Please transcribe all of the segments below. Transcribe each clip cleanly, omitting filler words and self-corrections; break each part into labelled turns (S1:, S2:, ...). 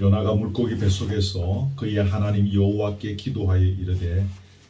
S1: 요나가 물고기 뱃속에서 그의 하나님 여호와께 기도하여 이르되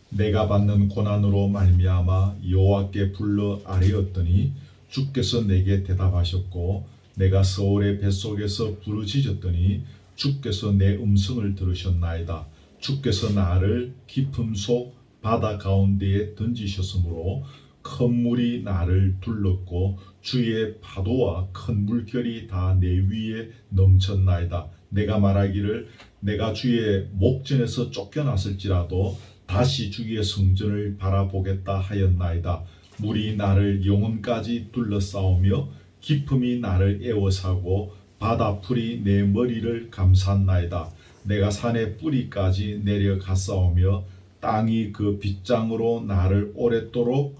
S1: 내가 받는 고난으로 말미암아 여호와께 불러 아뢰었더니 주께서 내게 대답하셨고 내가 서울의 뱃속에서 부르짖었더니 주께서 내 음성을 들으셨나이다. 주께서 나를 깊음 속 바다 가운데에 던지셨으므로 큰 물이 나를 둘렀고 주의 파도와 큰 물결이 다 내 위에 넘쳤나이다. 내가 말하기를 내가 주의 목전에서 쫓겨났을지라도 다시 주의 성전을 바라보겠다 하였나이다. 물이 나를 영혼까지 둘러싸우며 깊음이 나를 에워싸고 바다풀이 내 머리를 감쌌나이다. 내가 산의 뿌리까지 내려갔사오며 땅이 그 빗장으로 나를 오랫도록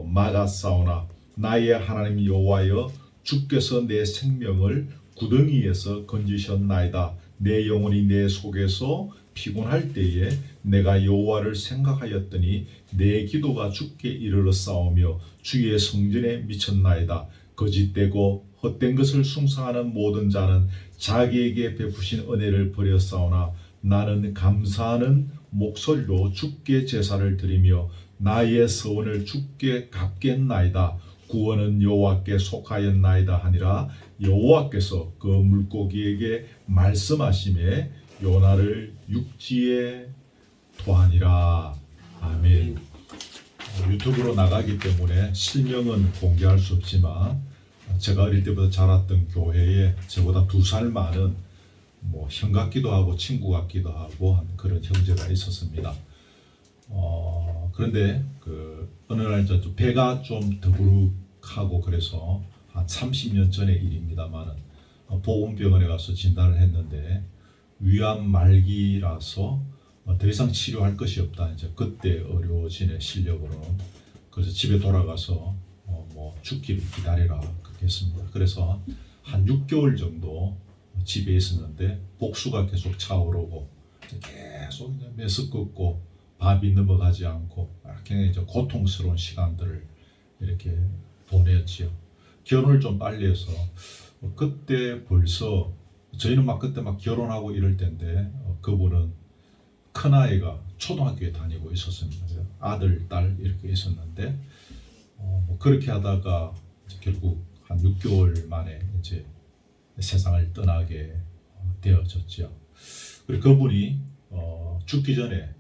S1: 막았사오나 나의 하나님 여호와여 주께서 내 생명을 구덩이에서 건지셨나이다. 내 영혼이 내 속에서 피곤할 때에 내가 여호와를 생각하였더니 내 기도가 주께 이르렀사오며 주의 성전에 미쳤나이다. 거짓되고 헛된 것을 숭상하는 모든 자는 자기에게 베푸신 은혜를 버렸사오나 나는 감사하는 목소리로 주께 제사를 드리며 나의 서원을 주께 갚겠나이다. 구원은 여호와께 속하였나이다 하니라. 여호와께서 그 물고기에게 말씀하심에 요나를 육지에 토하니라. 아멘. 유튜브로 나가기 때문에 실명은 공개할 수 없지만 제가 어릴 때부터 자랐던 교회에 저보다 2살 많은 형 같기도 하고 친구 같기도 하고 한 그런 형제가 있었습니다. 그런데 어느 날 배가 좀 더부룩하고 그래서 한 30년 전의 일입니다만 보건병원에 가서 진단을 했는데 위암 말기라서 더 이상 치료할 것이 없다. 이제 그때 의료진의 실력으로는 그래서 집에 돌아가서 죽기를 기다리라 그렇게 했습니다. 그래서 한 6개월 정도 집에 있었는데 복수가 계속 차오르고 계속 메스껍고 밥이 넘어가지 않고 굉장히 고통스러운 시간들을 이렇게 보냈지요. 결혼을 좀 빨리 해서 그때 벌써 저희는 그때 결혼하고 이럴 때인데 그분은 큰아이가 초등학교에 다니고 있었습니다. 아들, 딸 이렇게 있었는데 그렇게 하다가 결국 한 6개월 만에 이제 세상을 떠나게 되어졌죠. 그리고 그분이 죽기 전에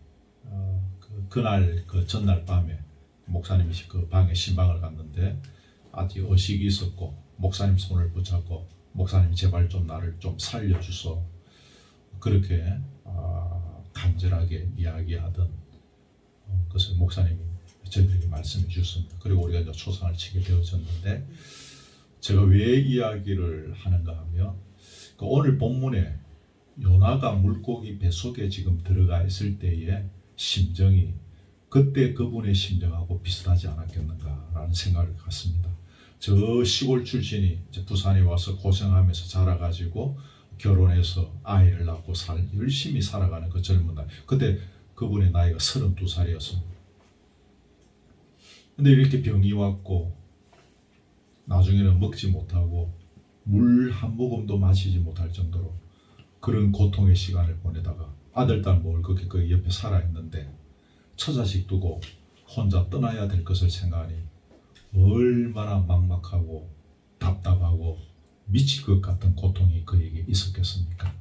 S1: 그날 전날 밤에 목사님이 그 방에 신방을 갔는데 아직 의식이 있었고 목사님 손을 붙잡고 목사님 제발 좀 나를 좀 살려주소 그렇게 간절하게 이야기하던 그것을 목사님이 저희들에게 말씀해 주셨습니다. 그리고 우리가 이제 초상을 치게 되어졌는데 제가 왜 이야기를 하는가 하면 오늘 본문에 요나가 물고기 뱃속에 지금 들어가 있을 때의 심정이 그때 그분의 심정하고 비슷하지 않았겠는가라는 생각을 갖습니다. 저 시골 출신이 이제 부산에 와서 고생하면서 자라가지고 결혼해서 아이를 낳고 열심히 살아가는 그 젊은 나이. 그때 그분의 나이가 32살이었습니다. 근데 이렇게 병이 왔고 나중에는 먹지 못하고 물 한 모금도 마시지 못할 정도로 그런 고통의 시간을 보내다가 아들, 딸 먹을 그 옆에 살아있는데 처자식 두고 혼자 떠나야 될 것을 생각하니 얼마나 막막하고 답답하고 미칠 것 같은 고통이 그에게 있었겠습니까?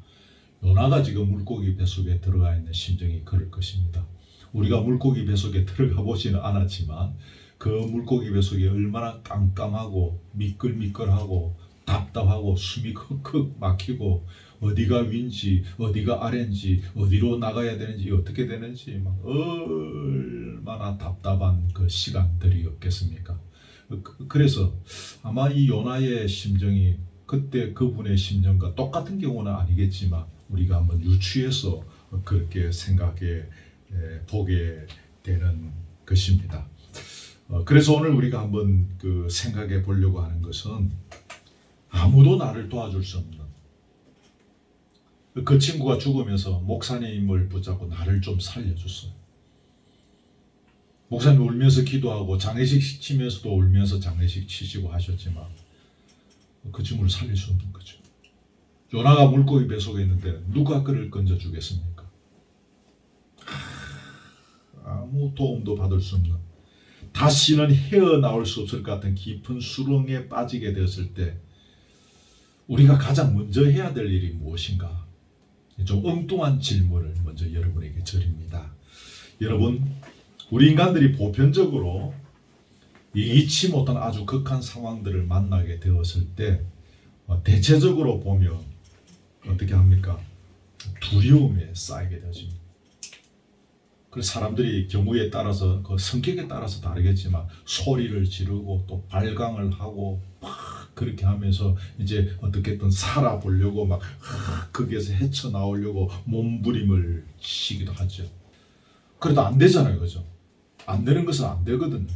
S1: 요나가 지금 물고기 뱃속에 들어가 있는 심정이 그럴 것입니다. 우리가 물고기 뱃속에 들어가 보지는 않았지만 그 물고기 뱃속에 얼마나 깜깜하고 미끌미끌하고 답답하고 숨이 컥컥 막히고 어디가 위인지 어디가 아래인지 어디로 나가야 되는지 어떻게 되는지 얼마나 답답한 그 시간들이었겠습니까? 그래서 아마 이 요나의 심정이 그때 그분의 심정과 똑같은 경우는 아니겠지만 우리가 한번 유추해서 그렇게 생각해 보게 되는 것입니다. 그래서 오늘 우리가 한번 생각해 보려고 하는 것은 아무도 나를 도와줄 수 없는 그 친구가 죽으면서 목사님을 붙잡고 나를 좀 살려줬어요. 목사님 울면서 기도하고 장례식 치면서도 울면서 장례식 치시고 하셨지만 그 친구를 살릴 수 없는 거죠. 요나가 물고기 뱃속에 있는데 누가 그를 건져주겠습니까? 아무 도움도 받을 수 없는, 다시는 헤어나올 수 없을 것 같은 깊은 수렁에 빠지게 되었을 때 우리가 가장 먼저 해야 될 일이 무엇인가? 좀 엉뚱한 질문을 먼저 여러분에게 드립니다. 여러분, 우리 인간들이 보편적으로 예기치 못한 아주 극한 상황들을 만나게 되었을 때 대체적으로 보면 어떻게 합니까? 두려움에 쌓이게 되어집니다. 그래서 사람들이 경우에 따라서 그 성격에 따라서 다르겠지만 소리를 지르고 또 발광을 하고 막 그렇게 하면서 이제 어떻게든 살아보려고 막 거기에서 헤쳐나오려고 몸부림을 치기도 하죠. 그래도 안 되잖아요, 그죠? 안 되는 것은 안 되거든요.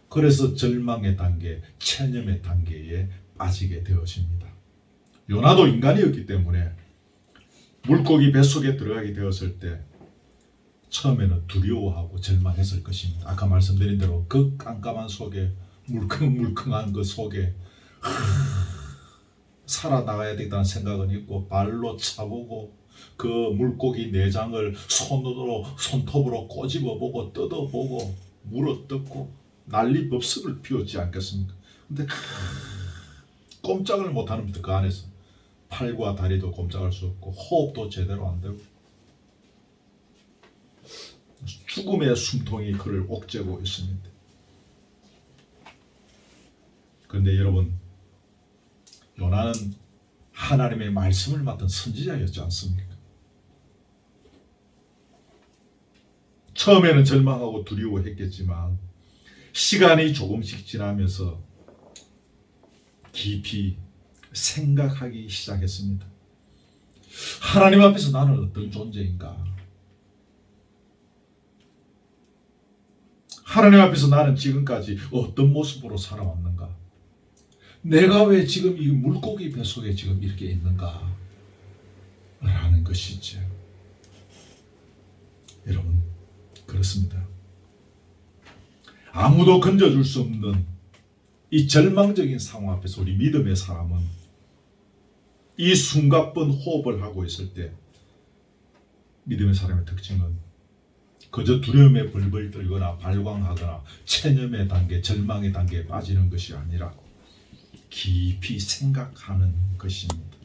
S1: 그래서 절망의 단계, 체념의 단계에 빠지게 되어집니다. 요나도 인간이었기 때문에 물고기 뱃속에 들어가게 되었을 때 처음에는 두려워하고 절망했을 것입니다. 아까 말씀드린 대로 그 깜깜한 속에, 물컹물컹한 그 속에 살아나가야 되겠다는 생각은 있고, 발로 차보고 그 물고기 내장을 손톱으로 꼬집어보고 뜯어보고 물어뜯고 난리법석을 피웠지 않겠습니까? 근데 꼼짝을 못하는 그 안에서 팔과 다리도 꼼짝할 수 없고 호흡도 제대로 안 되고 죽음의 숨통이 그를 옥죄고 있습니다. 그런데 여러분, 요나는 하나님의 말씀을 맡은 선지자였지 않습니까? 처음에는 절망하고 두려워했겠지만 시간이 조금씩 지나면서 깊이 생각하기 시작했습니다. 하나님 앞에서 나는 어떤 존재인가? 하나님 앞에서 나는 지금까지 어떤 모습으로 살아왔는가? 내가 왜 지금 이 물고기 뱃속에 지금 이렇게 있는가? 라는 것이죠. 여러분, 그렇습니다. 아무도 건져줄 수 없는 이 절망적인 상황 앞에서 우리 믿음의 사람은 이 숨가쁜 호흡을 하고 있을 때 믿음의 사람의 특징은 그저 두려움에 벌벌 떨거나 발광하거나 체념의 단계, 절망의 단계에 빠지는 것이 아니라 깊이 생각하는 것입니다.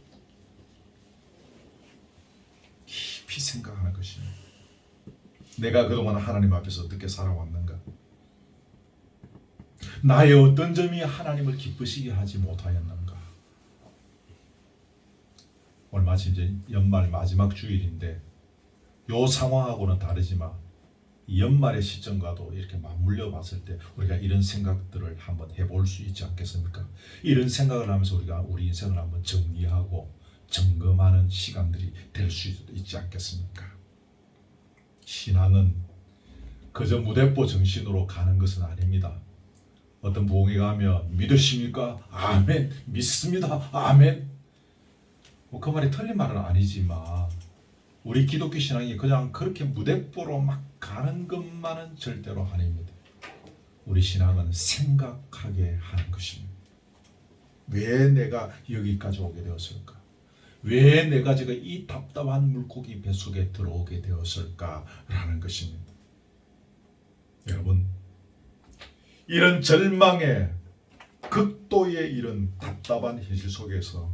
S1: 깊이 생각하는 것입니다. 내가 그동안 하나님 앞에서 어떻게 살아왔는가? 나의 어떤 점이 하나님을 기쁘시게 하지 못하였는가? 얼마 전 이제 연말 마지막 주일인데 요 상황하고는 다르지만 연말의 시점과도 이렇게 맞물려 봤을 때 우리가 이런 생각들을 한번 해볼 수 있지 않겠습니까? 이런 생각을 하면서 우리가 우리 인생을 한번 정리하고 점검하는 시간들이 될 수 있지 않겠습니까? 신앙은 그저 무대포 정신으로 가는 것은 아닙니다. 어떤 부흥회 가면 믿으십니까? 아멘. 믿습니다. 아멘. 그 말이 틀린 말은 아니지만 우리 기독교 신앙이 그냥 그렇게 무대포로 막 가는 것만은 절대로 아닙니다. 우리 신앙은 생각하게 하는 것입니다. 왜 내가 여기까지 오게 되었을까? 왜 내가 지금 이 답답한 물고기 뱃속에 들어오게 되었을까라는 것입니다. 여러분, 이런 절망의 극도의 이런 답답한 현실 속에서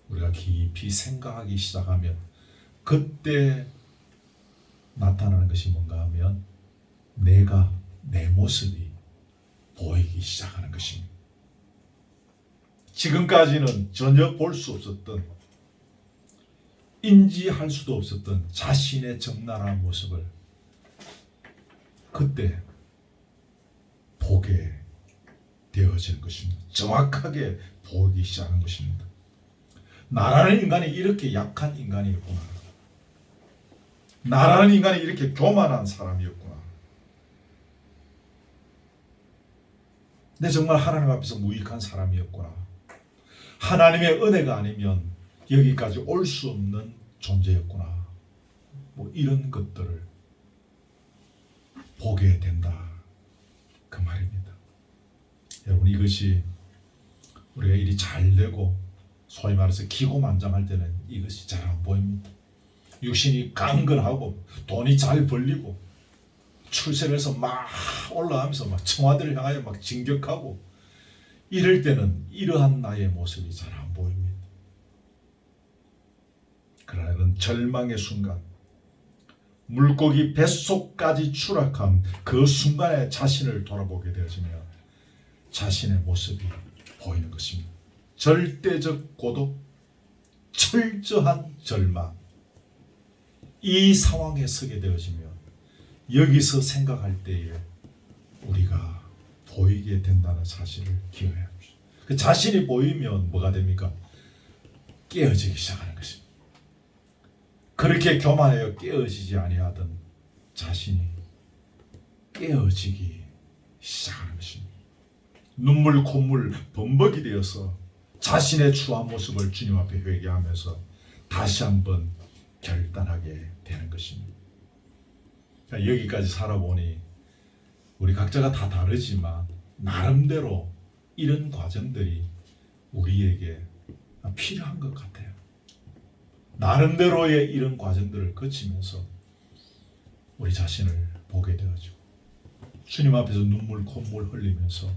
S1: 우리가 깊이 생각하기 시작하면 그때 나타나는 것이 뭔가 하면 내 모습이 보이기 시작하는 것입니다. 지금까지는 전혀 볼 수 없었던, 인지할 수도 없었던 자신의 적나라한 모습을 그때 보게 되어지는 것입니다. 정확하게 보기 시작한 것입니다. 나라는 인간이 이렇게 약한 인간이었구나. 나라는 인간이 이렇게 교만한 사람이었구나. 근데 정말 하나님 앞에서 무익한 사람이었구나. 하나님의 은혜가 아니면 여기까지 올 수 없는 존재였구나. 뭐 이런 것들을 보게 된다. 그 말입니다. 여러분, 이것이 우리가 일이 잘 되고 소위 말해서 기고만장할 때는 이것이 잘 안 보입니다. 육신이 강건하고 돈이 잘 벌리고 출세를 해서 막 올라가면서 막 청와대를 향하여 막 진격하고 이럴 때는 이러한 나의 모습이 잘 안 보입니다. 그러나 절망의 순간, 물고기 뱃속까지 추락한 그 순간에 자신을 돌아보게 되어지면 자신의 모습이 보이는 것입니다. 절대적 고독, 철저한 절망, 이 상황에 서게 되어지면 여기서 생각할 때에 우리가 보이게 된다는 사실을 기억해야 합니다. 그 자신이 보이면 뭐가 됩니까? 깨어지기 시작하는 것입니다. 그렇게 교만하여 깨어지지 아니하던 자신이 깨어지기 시작하는 것입니다. 눈물 콧물 범벅이 되어서 자신의 추한 모습을 주님 앞에 회개하면서 다시 한번 결단하게 되는 것입니다. 그러니까 여기까지 살아보니 우리 각자가 다 다르지만 나름대로 이런 과정들이 우리에게 필요한 것 같아요. 나름대로의 이런 과정들을 거치면서 우리 자신을 보게 되어지고 주님 앞에서 눈물 콧물 흘리면서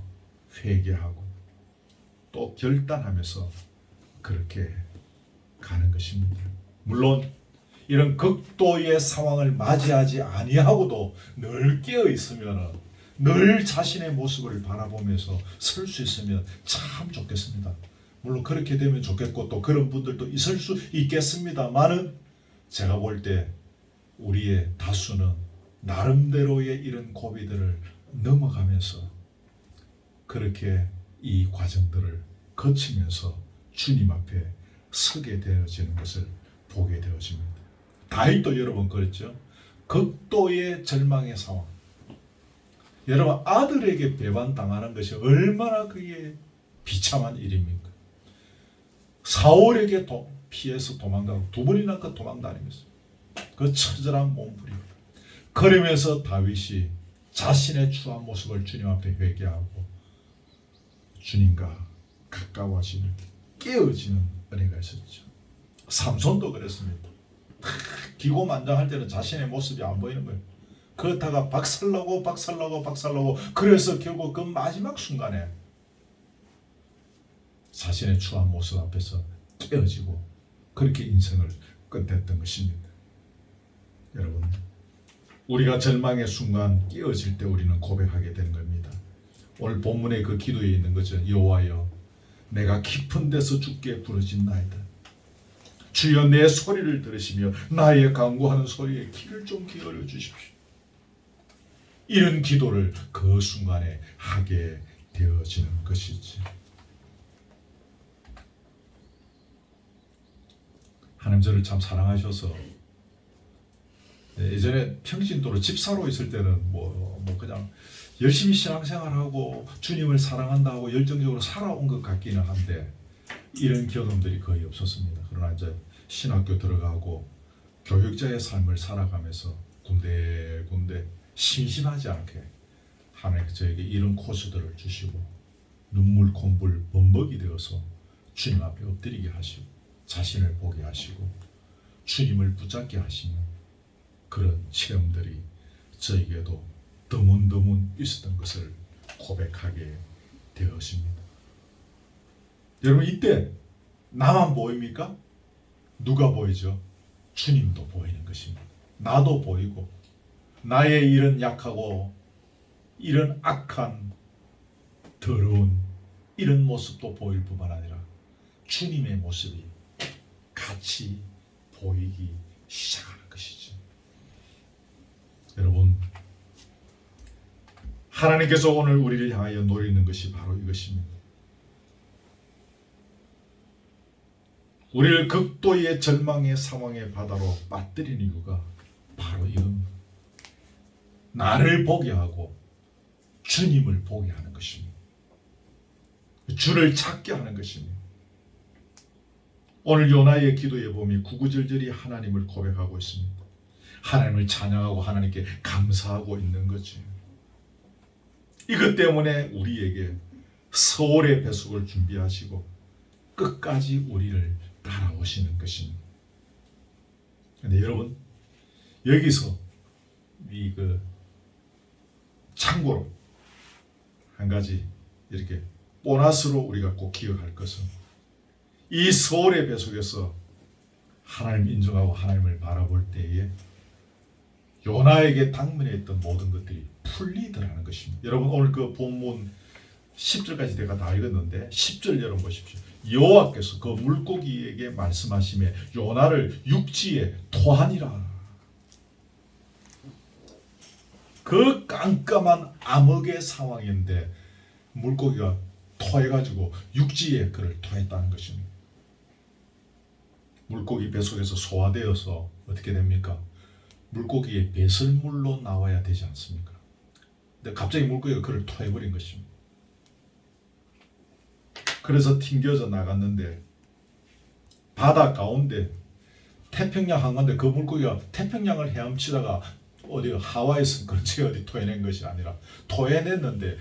S1: 회개하고 또 결단하면서 그렇게 가는 것입니다. 물론 이런 극도의 상황을 맞이하지 아니하고도 늘 깨어 있으면 늘 자신의 모습을 바라보면서 설 수 있으면 참 좋겠습니다. 물론 그렇게 되면 좋겠고 또 그런 분들도 있을 수 있겠습니다만은 제가 볼 때 우리의 다수는 나름대로의 이런 고비들을 넘어가면서 그렇게 이 과정들을 거치면서 주님 앞에 서게 되어지는 것을 보게 되어집니다. 다윗도 여러분 그랬죠. 극도의 절망의 상황. 여러분 아들에게 배반당하는 것이 얼마나 그게 비참한 일입니까? 사울에게 피해서 도망가고 두 번이나 그 도망다니면서 그 처절한 몸부림. 그러면서 다윗이 자신의 추한 모습을 주님 앞에 회개하고 주님과 가까워지는 깨어지는 은혜가 있었죠. 삼손도 그랬습니다. 기고만장할 때는 자신의 모습이 안 보이는 거예요. 그렇다가 박살나고 그래서 결국 그 마지막 순간에 자신의 추한 모습 앞에서 깨어지고 그렇게 인생을 끝냈던 것입니다. 여러분, 우리가 절망의 순간 깨어질 때 우리는 고백하게 되는 겁니다. 오늘 본문의 그 기도에 있는 거죠. 여호와여, 내가 깊은 데서 주께 부르짖나이다. 주여 내 소리를 들으시며 나의 간구하는 소리에 귀를 좀 기울여 주십시오. 이런 기도를 그 순간에 하게 되어지는 것이지. 하나님 저를 참 사랑하셔서 예전에 평신도로 집사로 있을 때는 뭐 그냥 열심히 신앙생활하고 주님을 사랑한다고 열정적으로 살아온 것 같기는 한데 이런 경험들이 거의 없었습니다. 그러나 이제 신학교 들어가고 교육자의 삶을 살아가면서 군데군데 심심하지 않게 하나님께서 저에게 이런 코스들을 주시고 눈물 콧물 범벅이 되어서 주님 앞에 엎드리게 하시고 자신을 보게 하시고 주님을 붙잡게 하시는 그런 체험들이 저에게도 드문드문 있었던 것을 고백하게 되었습니다. 여러분 이때 나만 보입니까? 누가 보이죠? 주님도 보이는 것입니다. 나도 보이고 나의 이런 약하고 이런 악한 더러운 이런 모습도 보일 뿐만 아니라 주님의 모습이 같이 보이기 시작하는 것이죠. 여러분 하나님께서 오늘 우리를 향하여 노리는 것이 바로 이것입니다. 우리를 극도의 절망의 상황의 바다로 빠뜨리는 이유가 바로 이겁니다. 나를 보게 하고 주님을 보게 하는 것입니다. 주를 찾게 하는 것입니다. 오늘 요나의 기도에 보면 구구절절히 하나님을 고백하고 있습니다. 하나님을 찬양하고 하나님께 감사하고 있는 거지. 이것 때문에 우리에게 서울의 배속을 준비하시고 끝까지 우리를 따라오시는 것입니다. 근데 여러분, 여기서 참고로 한 가지 이렇게 보너스로 우리가 꼭 기억할 것은, 이 서울의 배속에서 하나님 인정하고 하나님을 바라볼 때에 요나에게 당면했던 모든 것들이 풀리더라는 것입니다. 여러분, 오늘 그 본문 10절까지 내가 다 읽었는데 10절 여러분 보십시오. 여호와께서 그 물고기에게 말씀하시매 요나를 육지에 토하니라. 그 깜깜한 암흑의 상황인데 물고기가 토해가지고 육지에 그를 토했다는 것입니다. 물고기 뱃속에서 소화되어서 어떻게 됩니까? 물고기의 배설물로 나와야 되지 않습니까? 근데 갑자기 물고기가 그를 토해버린 것입니다. 그래서 튕겨져 나갔는데 바다 가운데 태평양 한가운데 그 물고기가 태평양을 헤엄치다가 어디 하와이에서 그렇지 어디 토해낸 것이 아니라 토해냈는데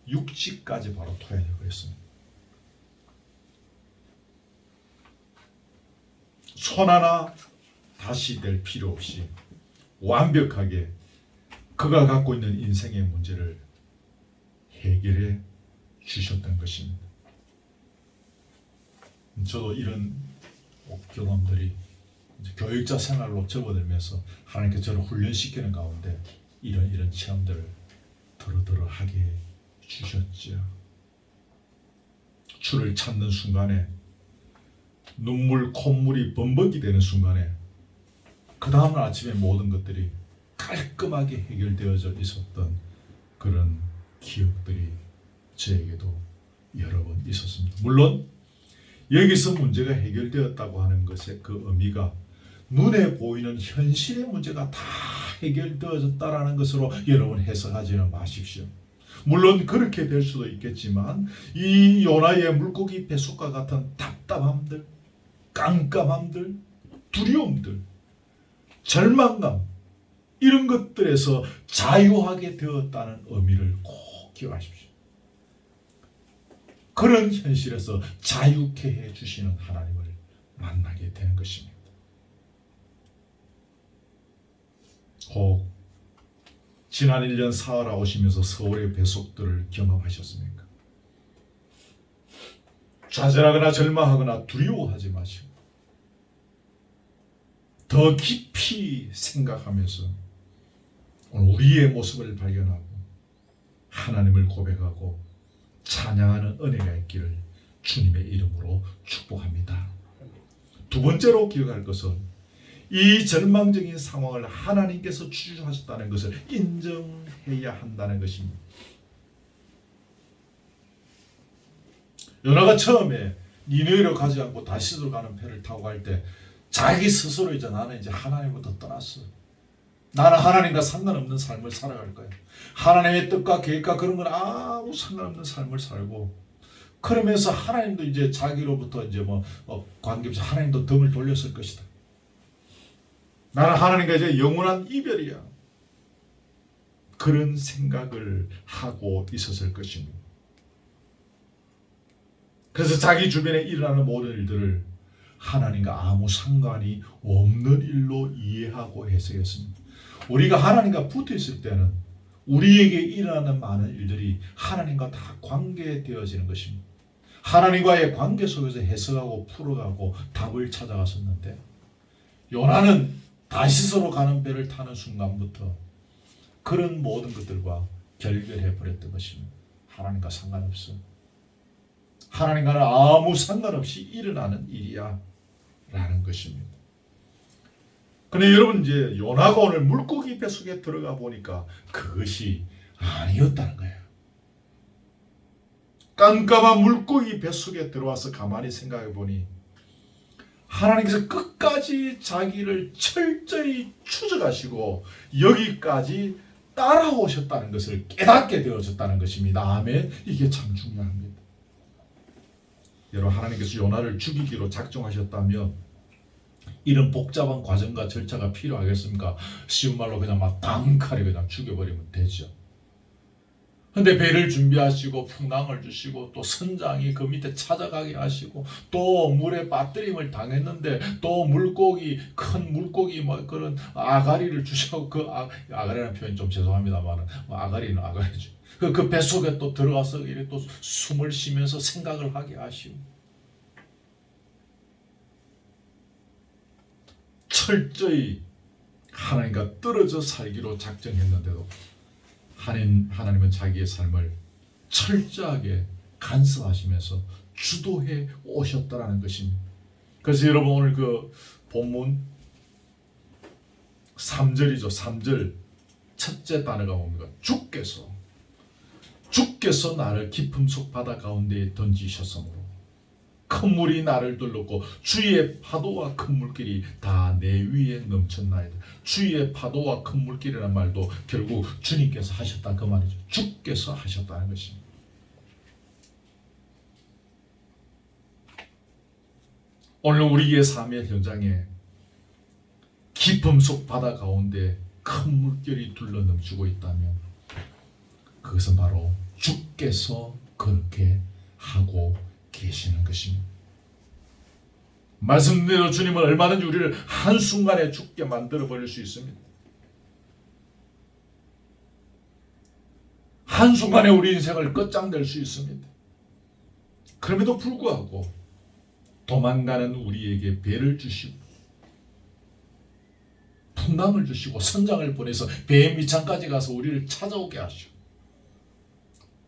S1: 육지까지 바로 토해내 버렸습니다. 손 하나 다시 댈 필요 없이 완벽하게 그가 갖고 있는 인생의 문제를 해결해 주셨던 것입니다. 저도 이런 경험들이 교육자 생활로 접어들면서 하나님께서 저를 훈련시키는 가운데 이런 체험들을 더러 하게 주셨죠. 주를 찾는 순간에 눈물 콧물이 범벅이 되는 순간에 그 다음날 아침에 모든 것들이 깔끔하게 해결되어져 있었던 그런 기억들이 저에게도 여러 번 있었습니다. 물론 여기서 문제가 해결되었다고 하는 것의 그 의미가 눈에 보이는 현실의 문제가 다 해결되어졌다라는 것으로 여러분 해석하지는 마십시오. 물론 그렇게 될 수도 있겠지만 이 요나의 물고기 뱃속과 같은 답답함들, 깜깜함들, 두려움들, 절망감 이런 것들에서 자유하게 되었다는 의미를 꼭 기억하십시오. 그런 현실에서 자유케 해주시는 하나님을 만나게 되는 것입니다. 혹 지난 1년 사하라 오시면서 서울의 배속들을 경험하셨습니까? 좌절하거나 절망하거나 두려워하지 마시고 더 깊이 생각하면서 오늘 우리의 모습을 발견하고 하나님을 고백하고 찬양하는 은혜가 있기를 주님의 이름으로 축복합니다. 두 번째로 기억할 것은 이 절망적인 상황을 하나님께서 주주하셨다는 것을 인정해야 한다는 것입니다. 요나가 처음에 니느웨로 가지 않고 다시스로 가는 배를 타고 갈 때 자기 스스로 나는 이제 하나님부터 떠났어. 나는 하나님과 상관없는 삶을 살아갈 거야. 하나님의 뜻과 계획과 그런 건 아무 상관없는 삶을 살고 그러면서 하나님도 이제 자기로부터 이제 관계없이 하나님도 등을 돌렸을 것이다. 나는 하나님과 이제 영원한 이별이야. 그런 생각을 하고 있었을 것입니다. 그래서 자기 주변에 일어나는 모든 일들을 하나님과 아무 상관이 없는 일로 이해하고 해석했습니다. 우리가 하나님과 붙어 있을 때는 우리에게 일어나는 많은 일들이 하나님과 다 관계되어지는 것입니다. 하나님과의 관계 속에서 해석하고 풀어가고 답을 찾아갔었는데 요나는 다시스로 가는 배를 타는 순간부터 그런 모든 것들과 결별해 버렸던 것입니다. 하나님과 상관없어. 하나님과는 아무 상관없이 일어나는 일이야 라는 것입니다. 근데 여러분 이제 요나가 오늘 물고기 뱃속에 들어가 보니까 그것이 아니었다는 거예요. 깜깜한 물고기 뱃속에 들어와서 가만히 생각해 보니 하나님께서 끝까지 자기를 철저히 추적하시고 여기까지 따라오셨다는 것을 깨닫게 되어졌다는 것입니다. 아멘. 이게 참 중요합니다. 여러분 하나님께서 요나를 죽이기로 작정하셨다면 이런 복잡한 과정과 절차가 필요하겠습니까? 쉬운 말로 그냥 막 단칼에 그냥 죽여버리면 되죠. 근데 배를 준비하시고 풍랑을 주시고 또 선장이 그 밑에 찾아가게 하시고 또 물에 빠뜨림을 당했는데 또 물고기 큰 물고기 뭐 그런 아가리를 주시고 그 아가리라는 표현 좀 죄송합니다만 아가리는 아가리죠. 그 배 속에 또 들어가서 이렇게 또 숨을 쉬면서 생각을 하게 하시고 철저히 하나님과 떨어져 살기로 작정했는데도 하나님은 자기의 삶을 철저하게 간섭하시면서 주도해 오셨다라는 것입니다. 그래서 여러분 오늘 그 본문 3절이죠. 3절 첫째 단어가 뭡니까? 주께서 나를 깊음 속 바다 가운데에 던지셨으므로 큰 물이 나를 둘렀고 주의 파도와 큰 물길이 다 내 위에 넘쳤나이다. 주의 파도와 큰 물길이라는 말도 결국 주님께서 하셨다 그 말이죠. 주께서 하셨다는 것입니다. 오늘 우리의 삶의 현장에 깊음 속 바다 가운데 큰 물결이 둘러 넘치고 있다면 그것은 바로 주께서 그렇게 하고 계시는 것입니다. 말씀대로 주님은 얼마든지 우리를 한순간에 죽게 만들어 버릴 수 있습니다. 한순간에 우리 인생을 끝장낼 수 있습니다. 그럼에도 불구하고 도망가는 우리에게 배를 주시고 풍랑을 주시고 선장을 보내서 배의 밑창까지 가서 우리를 찾아오게 하시고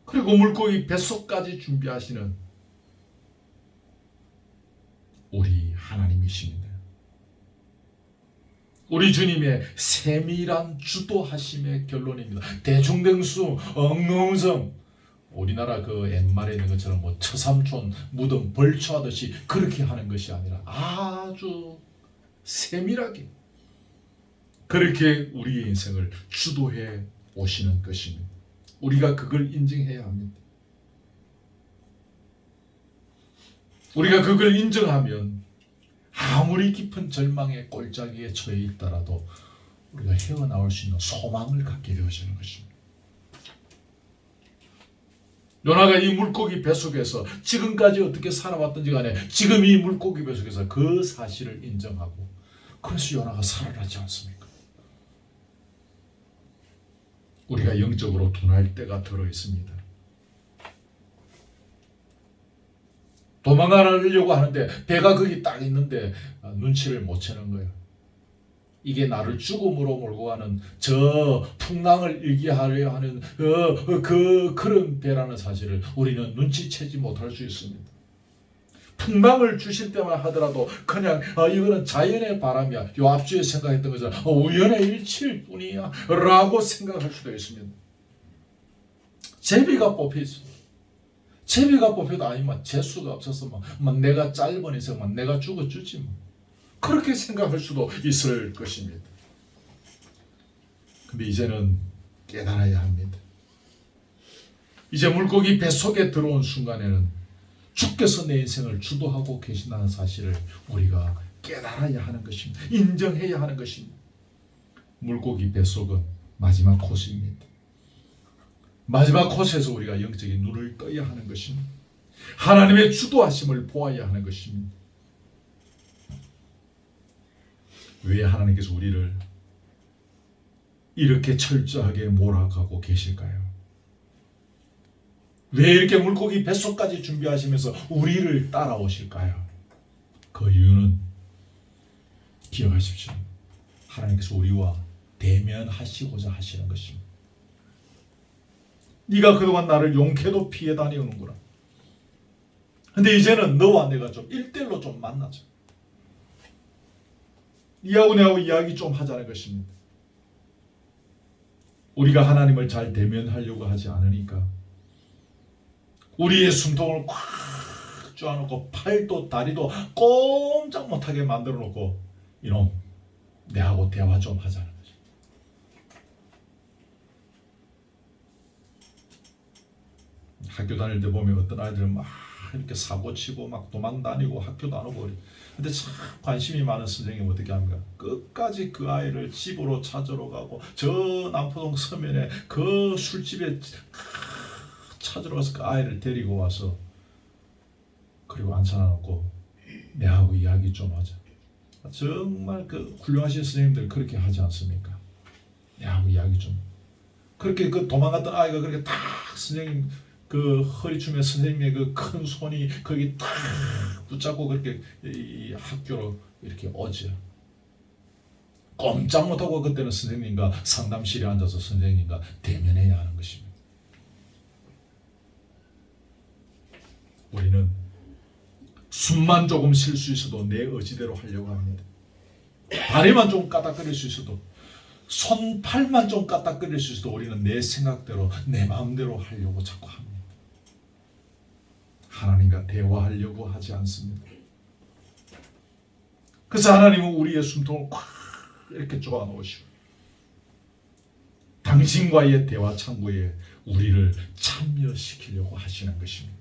S1: 그리고 물고기 뱃속까지 준비하시는 우리 하나님이십니다. 우리 주님의 세밀한 주도하심의 결론입니다. 대충댕수, 엉엉성 우리나라 그 옛말에 있는 것처럼 뭐 처삼촌 무덤 벌초하듯이 그렇게 하는 것이 아니라 아주 세밀하게 그렇게 우리의 인생을 주도해 오시는 것입니다. 우리가 그걸 인정해야 합니다. 우리가 그걸 인정하면 아무리 깊은 절망의 골짜기에 처해 있더라도 우리가 헤어나올 수 있는 소망을 갖게 되어지는 것입니다. 요나가 이 물고기 뱃속에서 지금까지 어떻게 살아왔든지 간에 지금 이 물고기 뱃속에서 그 사실을 인정하고 그래서 요나가 살아나지 않습니까? 우리가 영적으로 둔할 때가 들어 있습니다. 도망가려고 하는데 배가 거기 딱 있는데 눈치를 못 채는 거예요. 이게 나를 죽음으로 몰고 가는 저 풍랑을 일기하려 하는 그런 배라는 사실을 우리는 눈치채지 못할 수 있습니다. 풍랑을 주실 때만 하더라도 그냥 이거는 자연의 바람이야. 요 앞주에 생각했던 것처럼 우연의 일치일 뿐이야 라고 생각할 수도 있습니다. 제비가 뽑혔어. 제비가 뽑혀도 아니면 재수가 없어서 막 내가 짧은 이상 내가 죽어주지 뭐. 그렇게 생각할 수도 있을 것입니다. 근데 이제는 깨달아야 합니다. 이제 물고기 뱃속에 들어온 순간에는 주께서 내 인생을 주도하고 계신다는 사실을 우리가 깨달아야 하는 것입니다. 인정해야 하는 것입니다. 물고기 뱃속은 마지막 코스입니다. 마지막 코스에서 우리가 영적인 눈을 떠야 하는 것입니다. 하나님의 주도하심을 보아야 하는 것입니다. 왜 하나님께서 우리를 이렇게 철저하게 몰아가고 계실까요? 왜 이렇게 물고기 뱃속까지 준비하시면서 우리를 따라오실까요? 그 이유는 기억하십시오. 하나님께서 우리와 대면하시고자 하시는 것입니다. 네가 그동안 나를 용케도 피해 다니는구나. 근데 이제는 너와 내가 좀 1대1로 좀 만나자. 네하고 내하고 이야기 좀 하자는 것입니다. 우리가 하나님을 잘 대면하려고 하지 않으니까 우리의 숨통을 꽉 쪼아놓고 팔도 다리도 꼼짝 못하게 만들어 놓고 이놈 내하고 대화 좀 하자는 거죠. 학교 다닐 때 보면 어떤 아이들은 막 이렇게 사고치고 막 도망 다니고 학교도 안 오고 근데 참 관심이 많은 선생님은 어떻게 합니까? 끝까지 그 아이를 집으로 찾으러 가고 저 남포동 서면에 그 술집에 찾으러 가서 그 아이를 데리고 와서 그리고 앉혀놓고 내하고 이야기 좀 하자. 정말 그 훌륭하신 선생님들 그렇게 하지 않습니까? 내하고 이야기 좀. 그렇게 그 도망갔던 아이가 그렇게 딱 선생님 그 허리춤에 선생님의 그 큰 손이 거기 딱 붙잡고 그렇게 이 학교로 이렇게 오죠. 꼼짝 못하고 그때는 선생님과 상담실에 앉아서 선생님과 대면해야 하는 것입니다. 우리는 숨만 조금 쉴 수 있어도 내 의지대로 하려고 합니다. 다리만 좀 까닥거릴 수 있어도, 손, 팔만 좀 까닥거릴 수 있어도 우리는 내 생각대로, 내 마음대로 하려고 자꾸 합니다. 하나님과 대화하려고 하지 않습니다. 그래서 하나님은 우리의 숨통을 꽉 이렇게 쪼아 놓으시고 당신과의 대화 창구에 우리를 참여시키려고 하시는 것입니다.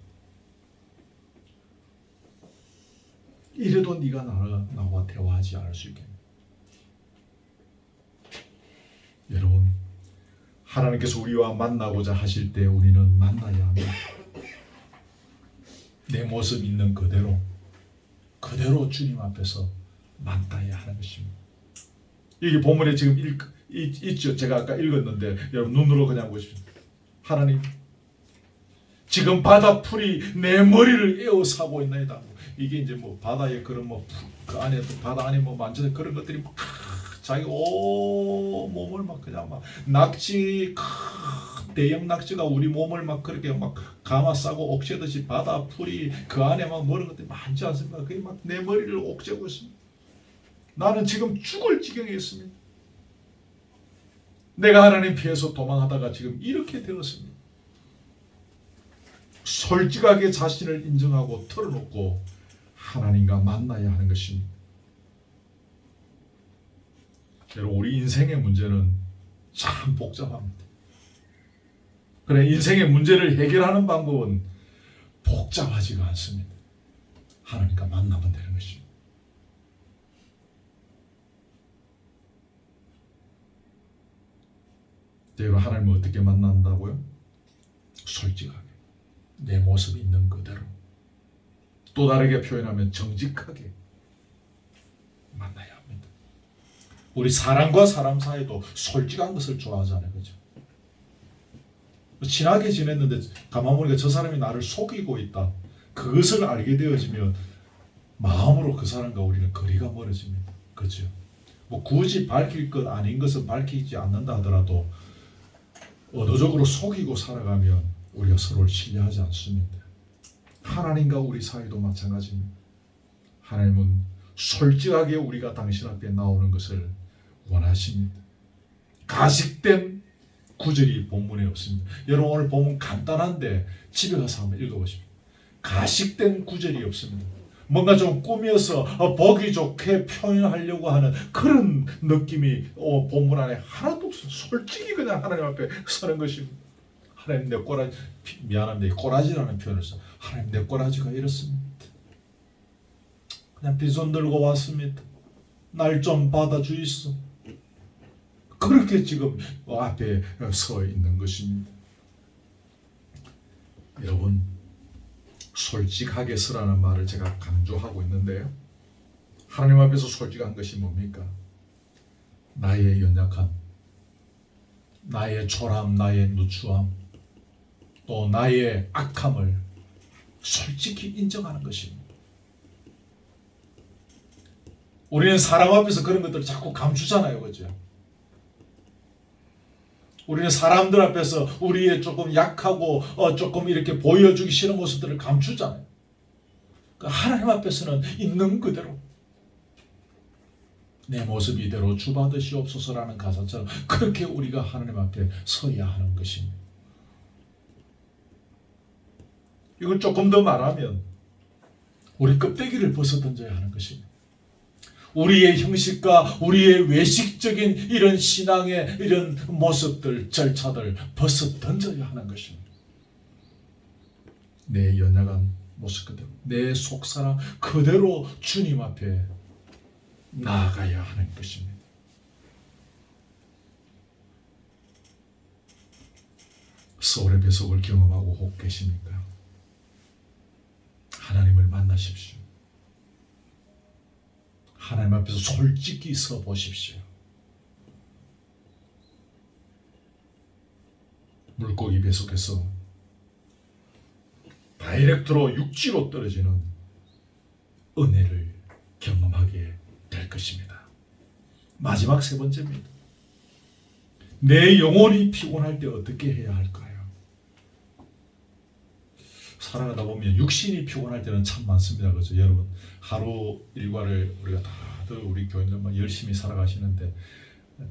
S1: 이래도 네가 나와 대화하지 않을 수 있겠니? 여러분, 하나님께서 우리와 만나고자 하실 때 우리는 만나야 합니다. 내 모습 있는 그대로 주님 앞에서 만나야 하는 것입니다. 이게 본문에 지금 있죠. 제가 아까 읽었는데 여러분 눈으로 그냥 보십시오. 하나님, 지금 바다 풀이 내 머리를 에워싸고 있나이다. 이게 이제 뭐 바다에 그런 뭐 그 안에 바다 안에 뭐 만져서 그런 것들이 막 자기 온 몸을 막 그냥 막 낙지 대형 낙지가 우리 몸을 막 그렇게 막 감아싸고 옥죄듯이 바다 풀이 그 안에 막 모든 것들이 많지 않습니까? 그게 막 내 머리를 옥죄고 있습니다. 나는 지금 죽을 지경에 있습니다. 내가 하나님 피해서 도망하다가 지금 이렇게 되었습니다. 솔직하게 자신을 인정하고 털어놓고 하나님과 만나야 하는 것입니다. 여러분, 우리 인생의 문제는 참 복잡합니다. 그래, 인생의 문제를 해결하는 방법은 복잡하지가 않습니다. 하나님과 만나면 되는 것입니다. 여러분, 하나님을 어떻게 만난다고요? 솔직하게 내 모습이 있는 그대로, 또 다르게 표현하면 정직하게 만나야 합니다. 우리 사람과 사람 사이도 솔직한 것을 좋아하잖아요. 그렇죠? 친하게 지냈는데 가만 보니까 저 사람이 나를 속이고 있다. 그것을 알게 되어지면 마음으로 그 사람과 우리는 거리가 멀어집니다. 그렇죠? 뭐 굳이 밝힐 것 아닌 것은 밝히지 않는다 하더라도 의도적으로 속이고 살아가면 우리가 서로를 신뢰하지 않습니다. 하나님과 우리 사이도 마찬가지입니다. 하나님은 솔직하게 우리가 당신 앞에 나오는 것을 원하십니다. 가식된 구절이 본문에 없습니다. 여러분, 오늘 본문 간단한데 집에 가서 한번 읽어보십시오. 가식된 구절이 없습니다. 뭔가 좀 꾸며서 보기 좋게 표현하려고 하는 그런 느낌이 본문 안에 하나도 없어요. 솔직히 그냥 하나님 앞에 서는 것입니다. 하나님, 내 꼬라지, 미안합니다. 꼬라지라는 표현을 써. 하나님, 내 꼬라지가 이렇습니다. 그냥 빈손 들고 왔습니다. 날 좀 받아주이소. 그렇게 지금 앞에 서 있는 것입니다. 여러분, 솔직하게 서라는 말을 제가 강조하고 있는데요. 하나님 앞에서 솔직한 것이 뭡니까? 나의 연약함, 나의 초라함, 나의 누추함, 또 나의 악함을 솔직히 인정하는 것입니다. 우리는 사람 앞에서 그런 것들을 자꾸 감추잖아요. 그렇죠? 우리는 사람들 앞에서 우리의 조금 약하고 조금 이렇게 보여주기 싫은 모습들을 감추잖아요. 하나님 앞에서는 있는 그대로 내 모습 이대로 주받으시옵소서라는 가사처럼 그렇게 우리가 하나님 앞에 서야 하는 것입니다. 이걸 조금 더 말하면 우리 껍데기를 벗어던져야 하는 것입니다. 우리의 형식과 우리의 외식적인 이런 신앙의 이런 모습들, 절차들 벗어던져야 하는 것입니다. 내 연약한 모습 그대로, 내 속사람 그대로 주님 앞에 나아가야 하는 것입니다. 서울의 배속을 경험하고 계십니까? 하나님을 만나십시오. 하나님 앞에서 솔직히 서 보십시오. 물고기 배속에서 다이렉트로 육지로 떨어지는 은혜를 경험하게 될 것입니다. 마지막 세 번째입니다. 내 영혼이 피곤할 때 어떻게 해야 할까요? 살아가다 보면 육신이 피곤할 때는 참 많습니다. 그렇죠? 여러분, 하루 일과를 우리가 다들 우리 교인들 열심히 살아가시는데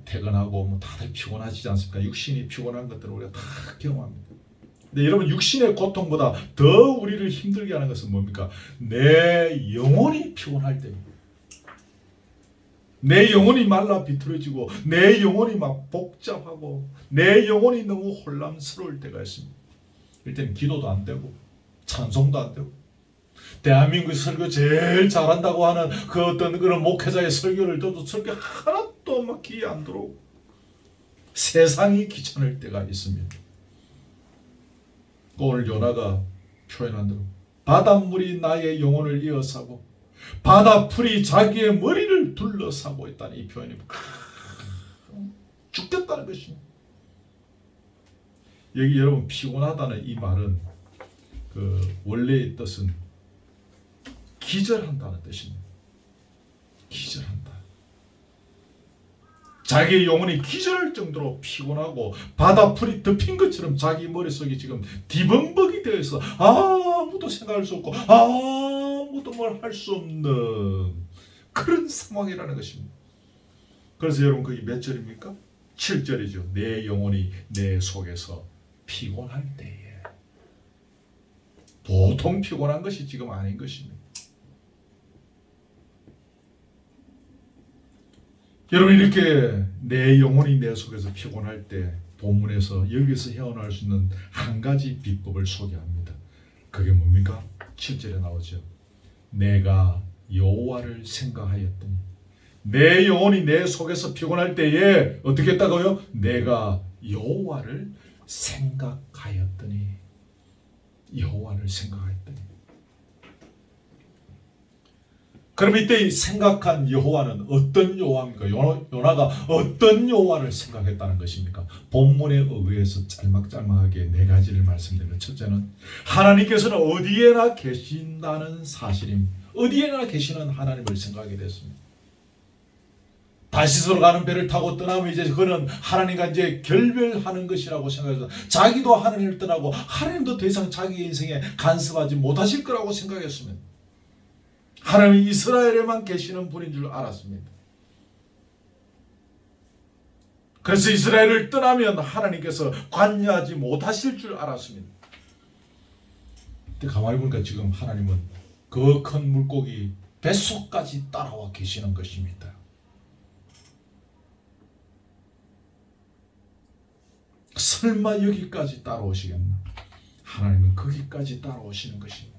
S1: 퇴근하고 다들 피곤하시지 않습니까? 육신이 피곤한 것들을 우리가 다 경험합니다. 근데 여러분, 육신의 고통보다 더 우리를 힘들게 하는 것은 뭡니까? 내 영혼이 피곤할 때입니다. 내 영혼이 말라 비틀어지고 내 영혼이 막 복잡하고 내 영혼이 너무 혼란스러울 때가 있습니다. 이때는 기도도 안 되고 찬송도 안 되고 대한민국 설교 제일 잘한다고 하는 그 어떤 그런 목회자의 설교를 들어도 설교 하나도 막 귀에 안 들어오고 세상이 귀찮을 때가 있습니다. 오늘 요나가 표현한 대로 바닷물이 나의 영혼을 이어사고 바다풀이 자기의 머리를 둘러싸고 있다는 이 표현이 죽겠다는 것입니다. 여기 여러분, 피곤하다는 이 말은 그 원래의 뜻은 기절한다는 뜻입니다. 기절한다. 자기의 영혼이 기절할 정도로 피곤하고 바다풀이 덮인 것처럼 자기 머릿속이 지금 뒤범벅이 되어 있어 아무도 생각할 수 없고 아무도 뭘 할 수 없는 그런 상황이라는 것입니다. 그래서 여러분, 그게 몇 절입니까? 7절이죠. 내 영혼이 내 속에서 피곤할 때에. 보통 피곤한 것이 지금 아닌 것입니다. 여러분, 이렇게 내 영혼이 내 속에서 피곤할 때 본문에서 여기서 헤어나올 수 있는 한 가지 비법을 소개합니다. 그게 뭡니까? 7절에 나오죠. 내가 여호와를 생각하였더니. 내 영혼이 내 속에서 피곤할 때에 어떻게 했다고요? 내가 여호와를 생각하였더니. 여호와를 생각하였더니. 그럼 이때 생각한 여호와는 어떤 여호와입니까? 요나가 어떤 여호와를 생각했다는 것입니까? 본문에 의해서 짤막짤막하게 네 가지를 말씀드리면, 첫째는 하나님께서는 어디에나 계신다는 사실입니다. 어디에나 계시는 하나님을 생각하게 됐습니다. 다시스로 가는 배를 타고 떠나면 이제 그는 하나님과 이제 결별하는 것이라고 생각해서 자기도 하나님을 떠나고 하나님도 더 이상 자기 인생에 간섭하지 못하실 거라고 생각했습니다. 하나님이 이스라엘에만 계시는 분인 줄 알았습니다. 그래서 이스라엘을 떠나면 하나님께서 관여하지 못하실 줄 알았습니다. 근데 가만히 보니까 지금 하나님은 그 큰 물고기 뱃속까지 따라와 계시는 것입니다. 설마 여기까지 따라오시겠나? 하나님은 거기까지 따라오시는 것입니다.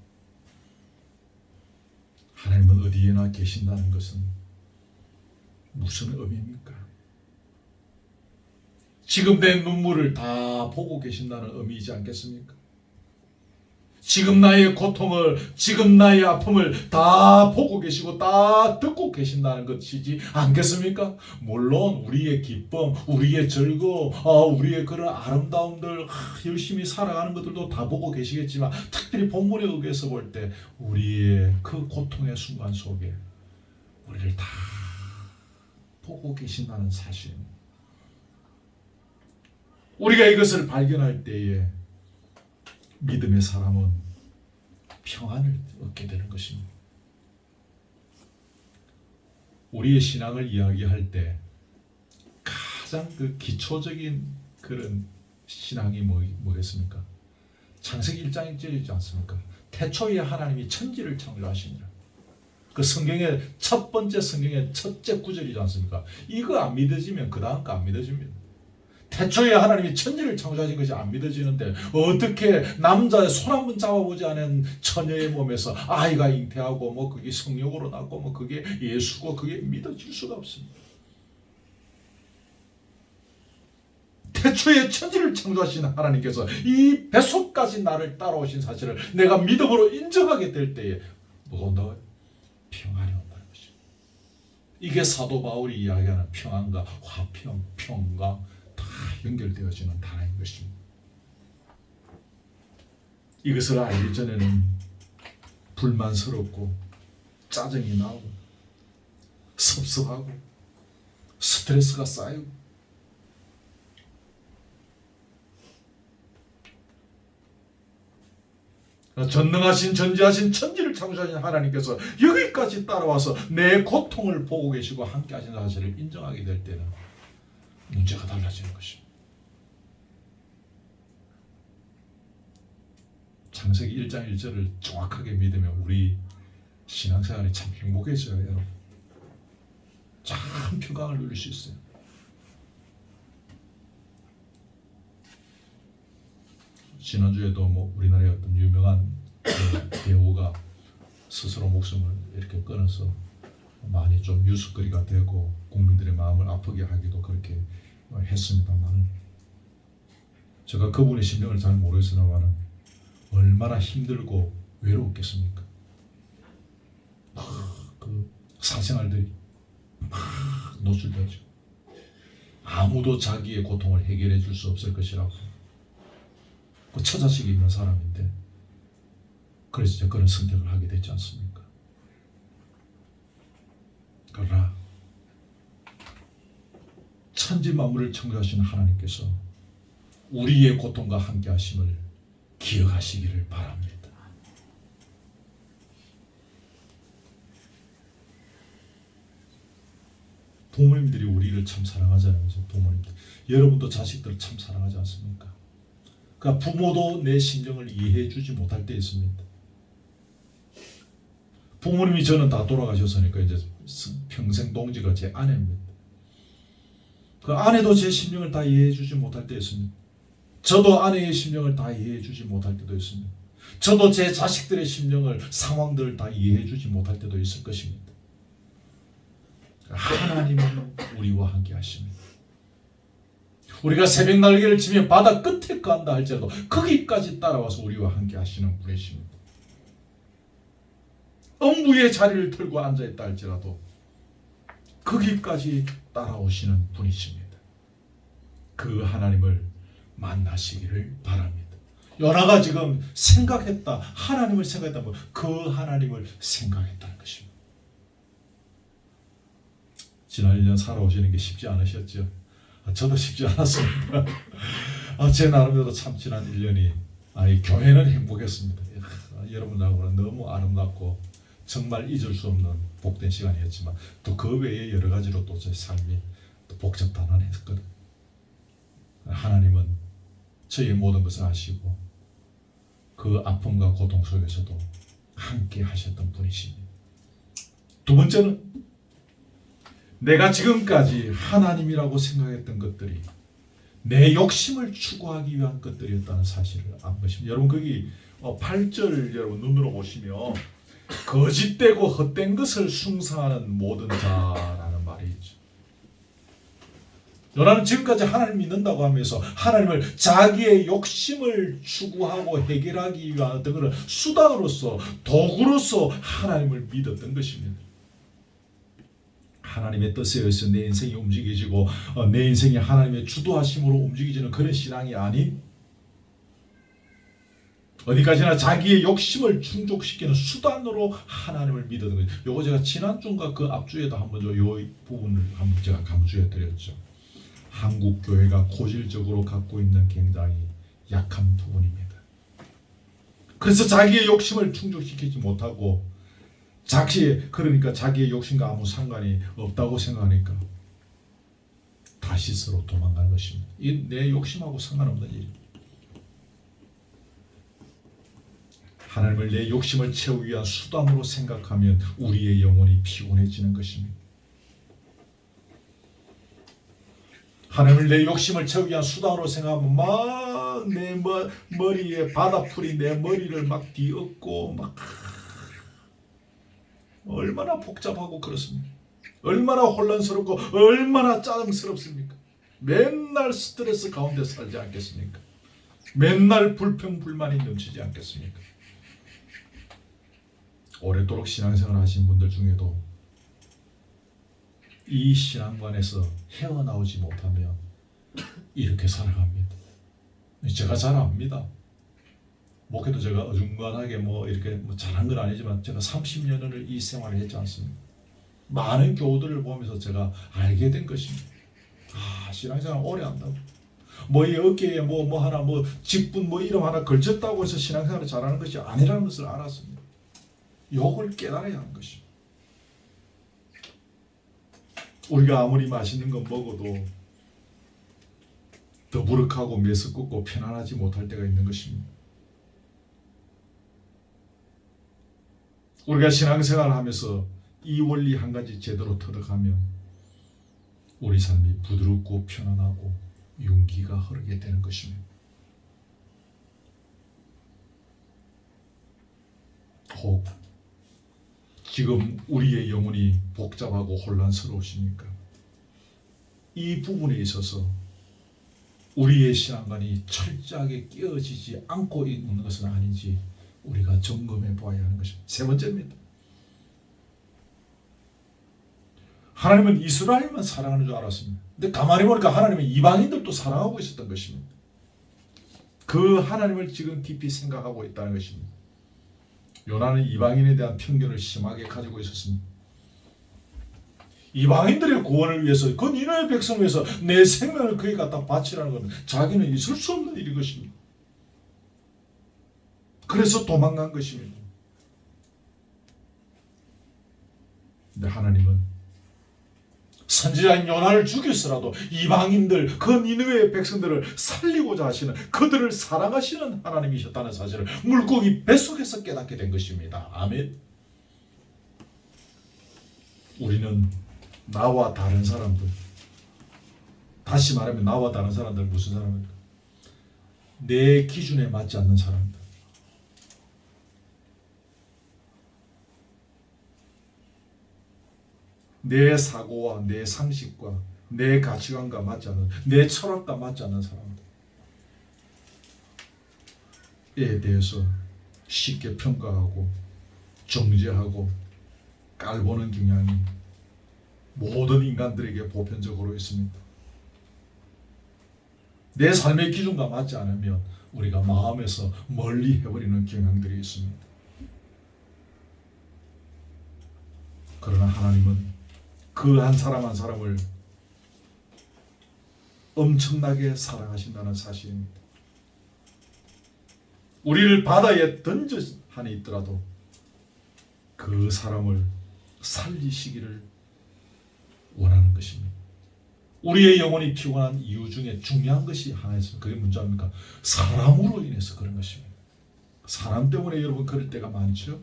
S1: 하나님은 어디에나 계신다는 것은 무슨 의미입니까? 지금 내 눈물을 다 보고 계신다는 의미이지 않겠습니까? 지금 나의 고통을, 지금 나의 아픔을 다 보고 계시고 다 듣고 계신다는 것이지 않겠습니까? 물론 우리의 기쁨, 우리의 즐거움, 우리의 그런 아름다움들, 열심히 살아가는 것들도 다 보고 계시겠지만, 특별히 본문에 의해서 볼 때 우리의 그 고통의 순간 속에 우리를 다 보고 계신다는 사실입니다. 우리가 이것을 발견할 때에 믿음의 사람은 평안을 얻게 되는 것입니다. 우리의 신앙을 이야기할 때 가장 그 기초적인 그런 신앙이 뭐겠습니까? 창세기 1장 1절이지 않습니까? 태초에 하나님이 천지를 창조하시니라. 그 성경의 첫 번째, 성경의 첫째 구절이지 않습니까? 이거 안 믿어지면 그 다음 거 안 믿어집니다. 태초에 하나님이 천지를 창조하신 것이 안 믿어지는데 어떻게 남자의 손 한 번 잡아보지 않은 처녀의 몸에서 아이가 잉태하고 그게 성령으로 낳고 그게 예수고 그게 믿어질 수가 없습니다. 태초에 천지를 창조하신 하나님께서 이 뱃속까지 나를 따라오신 사실을 내가 믿음으로 인정하게 될 때에 뭐가 온다고요? 평안이 온다는 것입니다. 이게 사도 바울이 이야기하는 평안과 화평, 평강 다 연결되어지는 단어인 것입니다. 이것을 알기 전에는 불만스럽고 짜증이 나고 섭섭하고 스트레스가 쌓이고 전능하신 전지하신 천지를 창조하신 하나님께서 여기까지 따라와서 내 고통을 보고 계시고 함께 하신 사실을 인정하게 될 때는 문제가 달라지는 것입니다. 창세기 1장 1절을 정확하게 믿으면 우리 신앙생활이 참 행복해져요. 여러분. 참 평강을 누릴 수 있어요. 지난주에도 우리나라의 어떤 유명한 배우가 스스로 목숨을 이렇게 끊어서 많이 좀 뉴스거리가 되고 국민들의 마음을 아프게 하기도 그렇게 했습니다만, 제가 그분의 심정을 잘 모르겠으나마는 얼마나 힘들고 외로웠겠습니까? 그 사생활들이 막 노출되죠. 아무도 자기의 고통을 해결해 줄 수 없을 것이라고. 그 처자식이 있는 사람인데 그래서 이제 그런 선택을 하게 됐지 않습니까? 그러나 천지 만물을 창조하신 하나님께서 우리의 고통과 함께 하심을 기억하시기를 바랍니다. 부모님들이 우리를 참 사랑하잖아요. 부모님들, 여러분도 자식들을 참 사랑하지 않습니까? 그러니까 부모도 내 심정을 이해해 주지 못할 때 있습니다. 부모님이 저는 다 돌아가셨으니까 이제 평생 동지가 제 아내입니다. 그 아내도 제 심정을 다 이해해 주지 못할 때 있습니다. 저도 아내의 심정을 다 이해해 주지 못할 때도 있습니다. 저도 제 자식들의 심정을, 상황들을 다 이해해 주지 못할 때도 있을 것입니다. 하나님은 우리와 함께 하십니다. 우리가 새벽 날개를 치며 바다 끝에 간다 할지라도 거기까지 따라와서 우리와 함께 하시는 분이십니다. 엄부의 자리를 털고 앉아있다 할지라도 거기까지 따라오시는 분이십니다. 그 하나님을 만나시기를 바랍니다. 요나가 지금 생각했다, 하나님을 생각했다면 그 하나님을 생각했다는 것입니다. 지난 1년 살아오시는 게 쉽지 않으셨죠? 저도 쉽지 않았습니다. 제 나름대로 참 지난 1년이 교회는 행복했습니다. 여러분하고는 너무 아름답고 정말 잊을 수 없는 복된 시간이었지만 또 그 외에 여러 가지로 또 제 삶이 또 복잡단단했거든요. 하나님은 저의 모든 것을 아시고 그 아픔과 고통 속에서도 함께 하셨던 분이십니다. 두 번째는 내가 지금까지 하나님이라고 생각했던 것들이 내 욕심을 추구하기 위한 것들이었다는 사실을 안 것입니다. 여러분 거기 8절 여러분 눈으로 보시면 거짓되고 헛된 것을 숭상하는 모든 자라는 말이 있죠. 요나는 지금까지 하나님 믿는다고 하면서 하나님을 자기의 욕심을 추구하고 해결하기 위한 어떤 그런 수단으로서, 도구로서 하나님을 믿었던 것입니다. 하나님의 뜻에 의해서 내 인생이 움직여지고 내 인생이 하나님의 주도하심으로 움직이지는 그런 신앙이 아닌, 어디까지나 자기의 욕심을 충족시키는 수단으로 하나님을 믿었던 거죠. 요거 제가 지난주인가 그 앞주에도 한번 요 부분을 한번 제가 강조해 드렸죠. 한국 교회가 고질적으로 갖고 있는 굉장히 약한 부분입니다. 그래서 자기의 욕심을 충족시키지 못하고 그러니까 자기의 욕심과 아무 상관이 없다고 생각하니까 다시스로 도망가는 것입니다. 이 내 욕심하고 상관없는 일입니다. 하나님을 내 욕심을 채우기 위한 수단으로 생각하면 우리의 영혼이 피곤해지는 것입니다. 하나님을 내 욕심을 채우기 위한 수단으로 생각하면 막 내 머리에 바다풀이 내 머리를 막 뒤엎고 막 얼마나 복잡하고 그렇습니까? 얼마나 혼란스럽고 얼마나 짜증스럽습니까? 맨날 스트레스 가운데 살지 않겠습니까? 맨날 불평불만이 넘치지 않겠습니까? 오랫도록 신앙생활 하신 분들 중에도 이 신앙관에서 헤어나오지 못하면 이렇게 살아갑니다. 제가 잘 압니다. 목회도 제가 어중간하게 이렇게 잘한 건 아니지만 제가 30년을 이 생활을 했지 않습니까? 많은 교우들을 보면서 제가 알게 된 것입니다. 신앙생활 오래 한다고. 이 어깨에 하나 직분 이름 하나 걸쳤다고 해서 신앙생활을 잘하는 것이 아니라는 것을 알았습니다. 요걸 깨달아야 하는 것입니다. 우리가 아무리 맛있는 건 먹어도 더부룩하고 메스껍고 편안하지 못할 때가 있는 것입니다. 우리가 신앙생활을 하면서 이 원리 한 가지 제대로 터득하면 우리 삶이 부드럽고 편안하고 윤기가 흐르게 되는 것입니다. 혹 지금 우리의 영혼이 복잡하고 혼란스러우십니까? 이 부분에 있어서 우리의 신앙관이 철저하게 깨어지지 않고 있는 것은 아닌지 우리가 점검해 보아야 하는 것입니다. 세 번째입니다. 하나님은 이스라엘만 사랑하는 줄 알았습니다. 근데 가만히 보니까 하나님은 이방인들도 사랑하고 있었던 것입니다. 그 하나님을 지금 깊이 생각하고 있다는 것입니다. 요나는 이방인에 대한 편견을 심하게 가지고 있었습니다. 이방인들의 구원을 위해서, 그 니느웨 백성을 위해서 내 생명을 그에 갖다 바치라는 것은 자기는 있을 수 없는 일인 것입니다. 그래서 도망간 것입니다. 근데 하나님은 선지자인 요나를 죽였으라도 이방인들, 그 니느웨의 백성들을 살리고자 하시는, 그들을 사랑하시는 하나님이셨다는 사실을 물고기 뱃속에서 깨닫게 된 것입니다. 아멘. 우리는 나와 다른 사람들, 다시 말하면 나와 다른 사람들 무슨 사람입니까? 내 기준에 맞지 않는 사람들, 내 사고와 내 상식과 내 가치관과 맞지 않는, 내 철학과 맞지 않는 사람들에 대해서 쉽게 평가하고 정죄하고 깔보는 경향이 모든 인간들에게 보편적으로 있습니다. 내 삶의 기준과 맞지 않으면 우리가 마음에서 멀리 해버리는 경향들이 있습니다. 그러나 하나님은 그 한 사람 한 사람을 엄청나게 사랑하신다는 사실입니다. 우리를 바다에 던져 한이 있더라도 그 사람을 살리시기를 원하는 것입니다. 우리의 영혼이 피곤한 이유 중에 중요한 것이 하나 있습니다. 그게 뭔지 압니까? 사람으로 인해서 그런 것입니다. 사람 때문에 여러분 그럴 때가 많죠.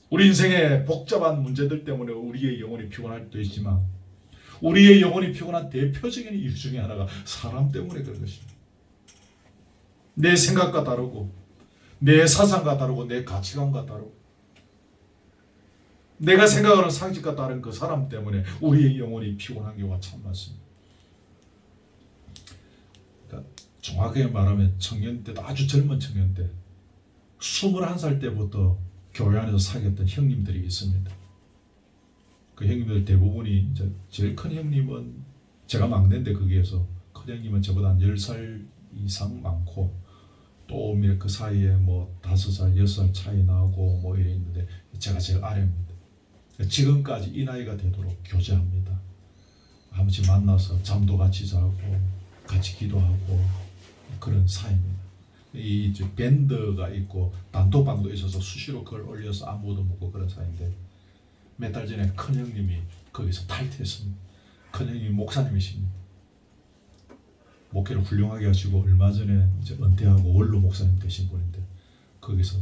S1: 우리 인생의 복잡한 문제들 때문에 우리의 영혼이 피곤할 때도 있지만 우리의 영혼이 피곤한 대표적인 이유 중에 하나가 사람 때문에 그런 것입니다. 내 생각과 다르고 내 사상과 다르고 내 가치관과 다르고 내가 생각하는 상식과 다른 그 사람 때문에 우리의 영혼이 피곤한 경우가 참 많습니다. 그러니까 정확하게 말하면 청년 때도 아주 젊은 청년 때 21살 때부터 교회 안에서 사귀었던 형님들이 있습니다. 그 형님들 대부분이 이제 제일 큰 형님은 제가 막내인데 거기에서 큰 형님은 저보다 한 10살 이상 많고 또 그 사이에 5살, 6살 차이 나고 이래 있는데 제가 제일 아래입니다. 지금까지 이 나이가 되도록 교제합니다. 한 번씩 만나서 잠도 같이 자고 같이 기도하고 그런 사이입니다. 이 밴드가 있고 단톡방도 있어서 수시로 글 올려서 안부도 묻고 그런 사이인데 몇 달 전에 큰 형님이 거기서 탈퇴했습니다. 큰 형님이 목사님이십니다. 목회를 훌륭하게 하시고 얼마 전에 이제 은퇴하고 원로 목사님 되신 분인데 거기서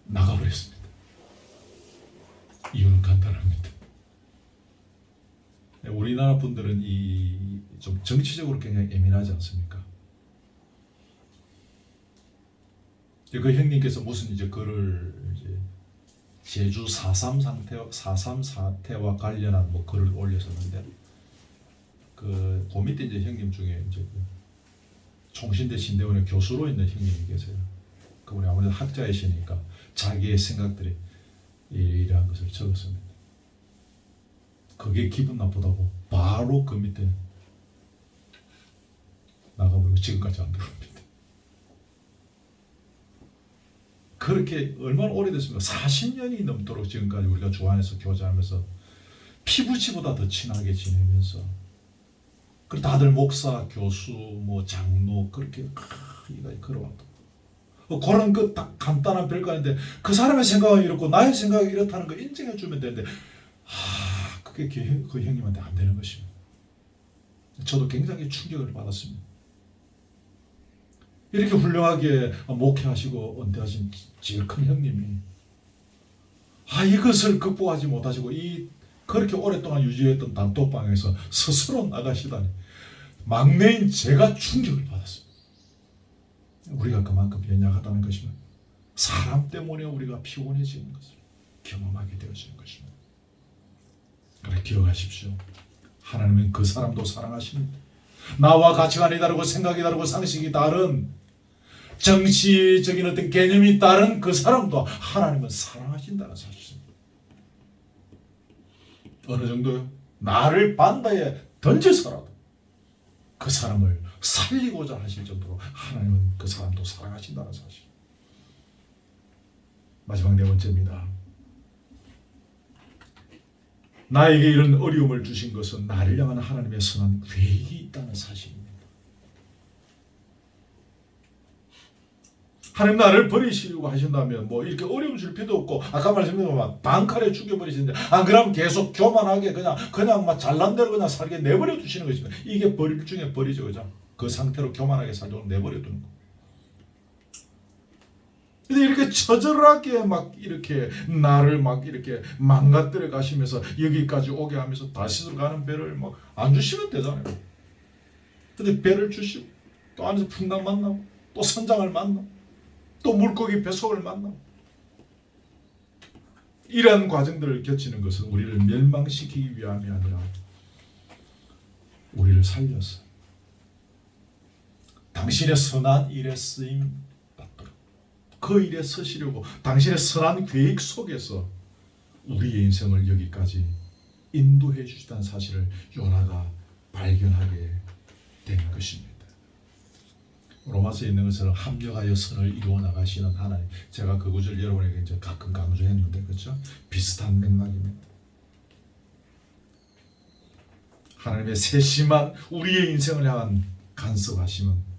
S1: 나가버렸습니다. 이유는 간단합니다. 우리나라 분들은 좀 정치적으로 굉장히 예민하지 않습니까? 그 형님께서 무슨 글을 제주 4.3 사태와 관련한 뭐 글을 올렸었는데 그 밑에 이제 형님 중에 이제 그 총신대 신대원의 교수로 있는 형님이 계세요. 그분이 아무래도 학자이시니까 자기의 생각들이 이러한 것을 적었습니다. 그게 기분 나쁘다고 바로 그 밑에 나가버리고 지금까지 안 들어옵니다. 그렇게 얼마나 오래됐습니까? 40년이 넘도록 지금까지 우리가 주안에서 교제하면서 피부치보다 더 친하게 지내면서 그리고 다들 목사, 교수, 뭐 장로 그렇게 걸어왔다. 그런 그 딱 간단한 별거 아닌데 그 사람의 생각은 이렇고 나의 생각이 이렇다는 거 인정해 주면 되는데 그게 그 형님한테 안 되는 것입니다. 저도 굉장히 충격을 받았습니다. 이렇게 훌륭하게 목회하시고 은퇴하신 제일 큰 형님이 이것을 극복하지 못하시고 그렇게 오랫동안 유지했던 단톡방에서 스스로 나가시다니 막내인 제가 충격을 받았습니다. 우리가 그만큼 연약하다는 것입니다. 사람 때문에 우리가 피곤해지는 것을 경험하게 되어지는 것입니다. 그래 기억하십시오. 하나님은 그 사람도 사랑하십니다. 나와 가치관이 다르고 생각이 다르고 상식이 다른 정치적인 어떤 개념이 다른 그 사람도 하나님은 사랑하신다는 사실입니다. 어느 정도요? 나를 반다에 던져서라도 그 사람을 살리고자 하실 정도로 하나님은 그 사람도 사랑하신다는 사실. 마지막 네 번째입니다. 나에게 이런 어려움을 주신 것은 나를 향한 하나님의 선한 계획이 있다는 사실입니다. 하나님 나를 버리시려고 하신다면 뭐 이렇게 어려움 줄 필요도 없고 아까 말씀드린 단칼에 죽여버리시는데 안 그러면 계속 교만하게 그냥 막 잘난 대로 그냥 살게 내버려 두시는 것입니다. 이게 버릴 중에 버리죠, 그죠? 그 상태로 교만하게 살도록 내버려 두는 거. 근데 이렇게 처절하게 막 이렇게 나를 막 이렇게 망가뜨려 가시면서 여기까지 오게 하면서 다시로 가는 배를 막 안 주시면 되잖아요. 근데 배를 주시고 또 안에서 풍랑 만나고 또 선장을 만나고 또 물고기 뱃속을 만나고 이러한 과정들을 겪치는 것은 우리를 멸망시키기 위함이 아니라 우리를 살려서 당신의 선한 일에 쓰임 받도록 그 일에 서시려고 당신의 선한 계획 속에서 우리의 인생을 여기까지 인도해 주시다는 사실을 요나가 발견하게 된 것입니다. 로마서에 있는 것처럼 합력하여 선을 이루어 나가시는 하나님. 제가 그 구절 여러분에게 이제 가끔 강조했는데 그렇죠? 비슷한 맥락입니다. 하나님의 세심한 우리의 인생을 향한 간섭하심은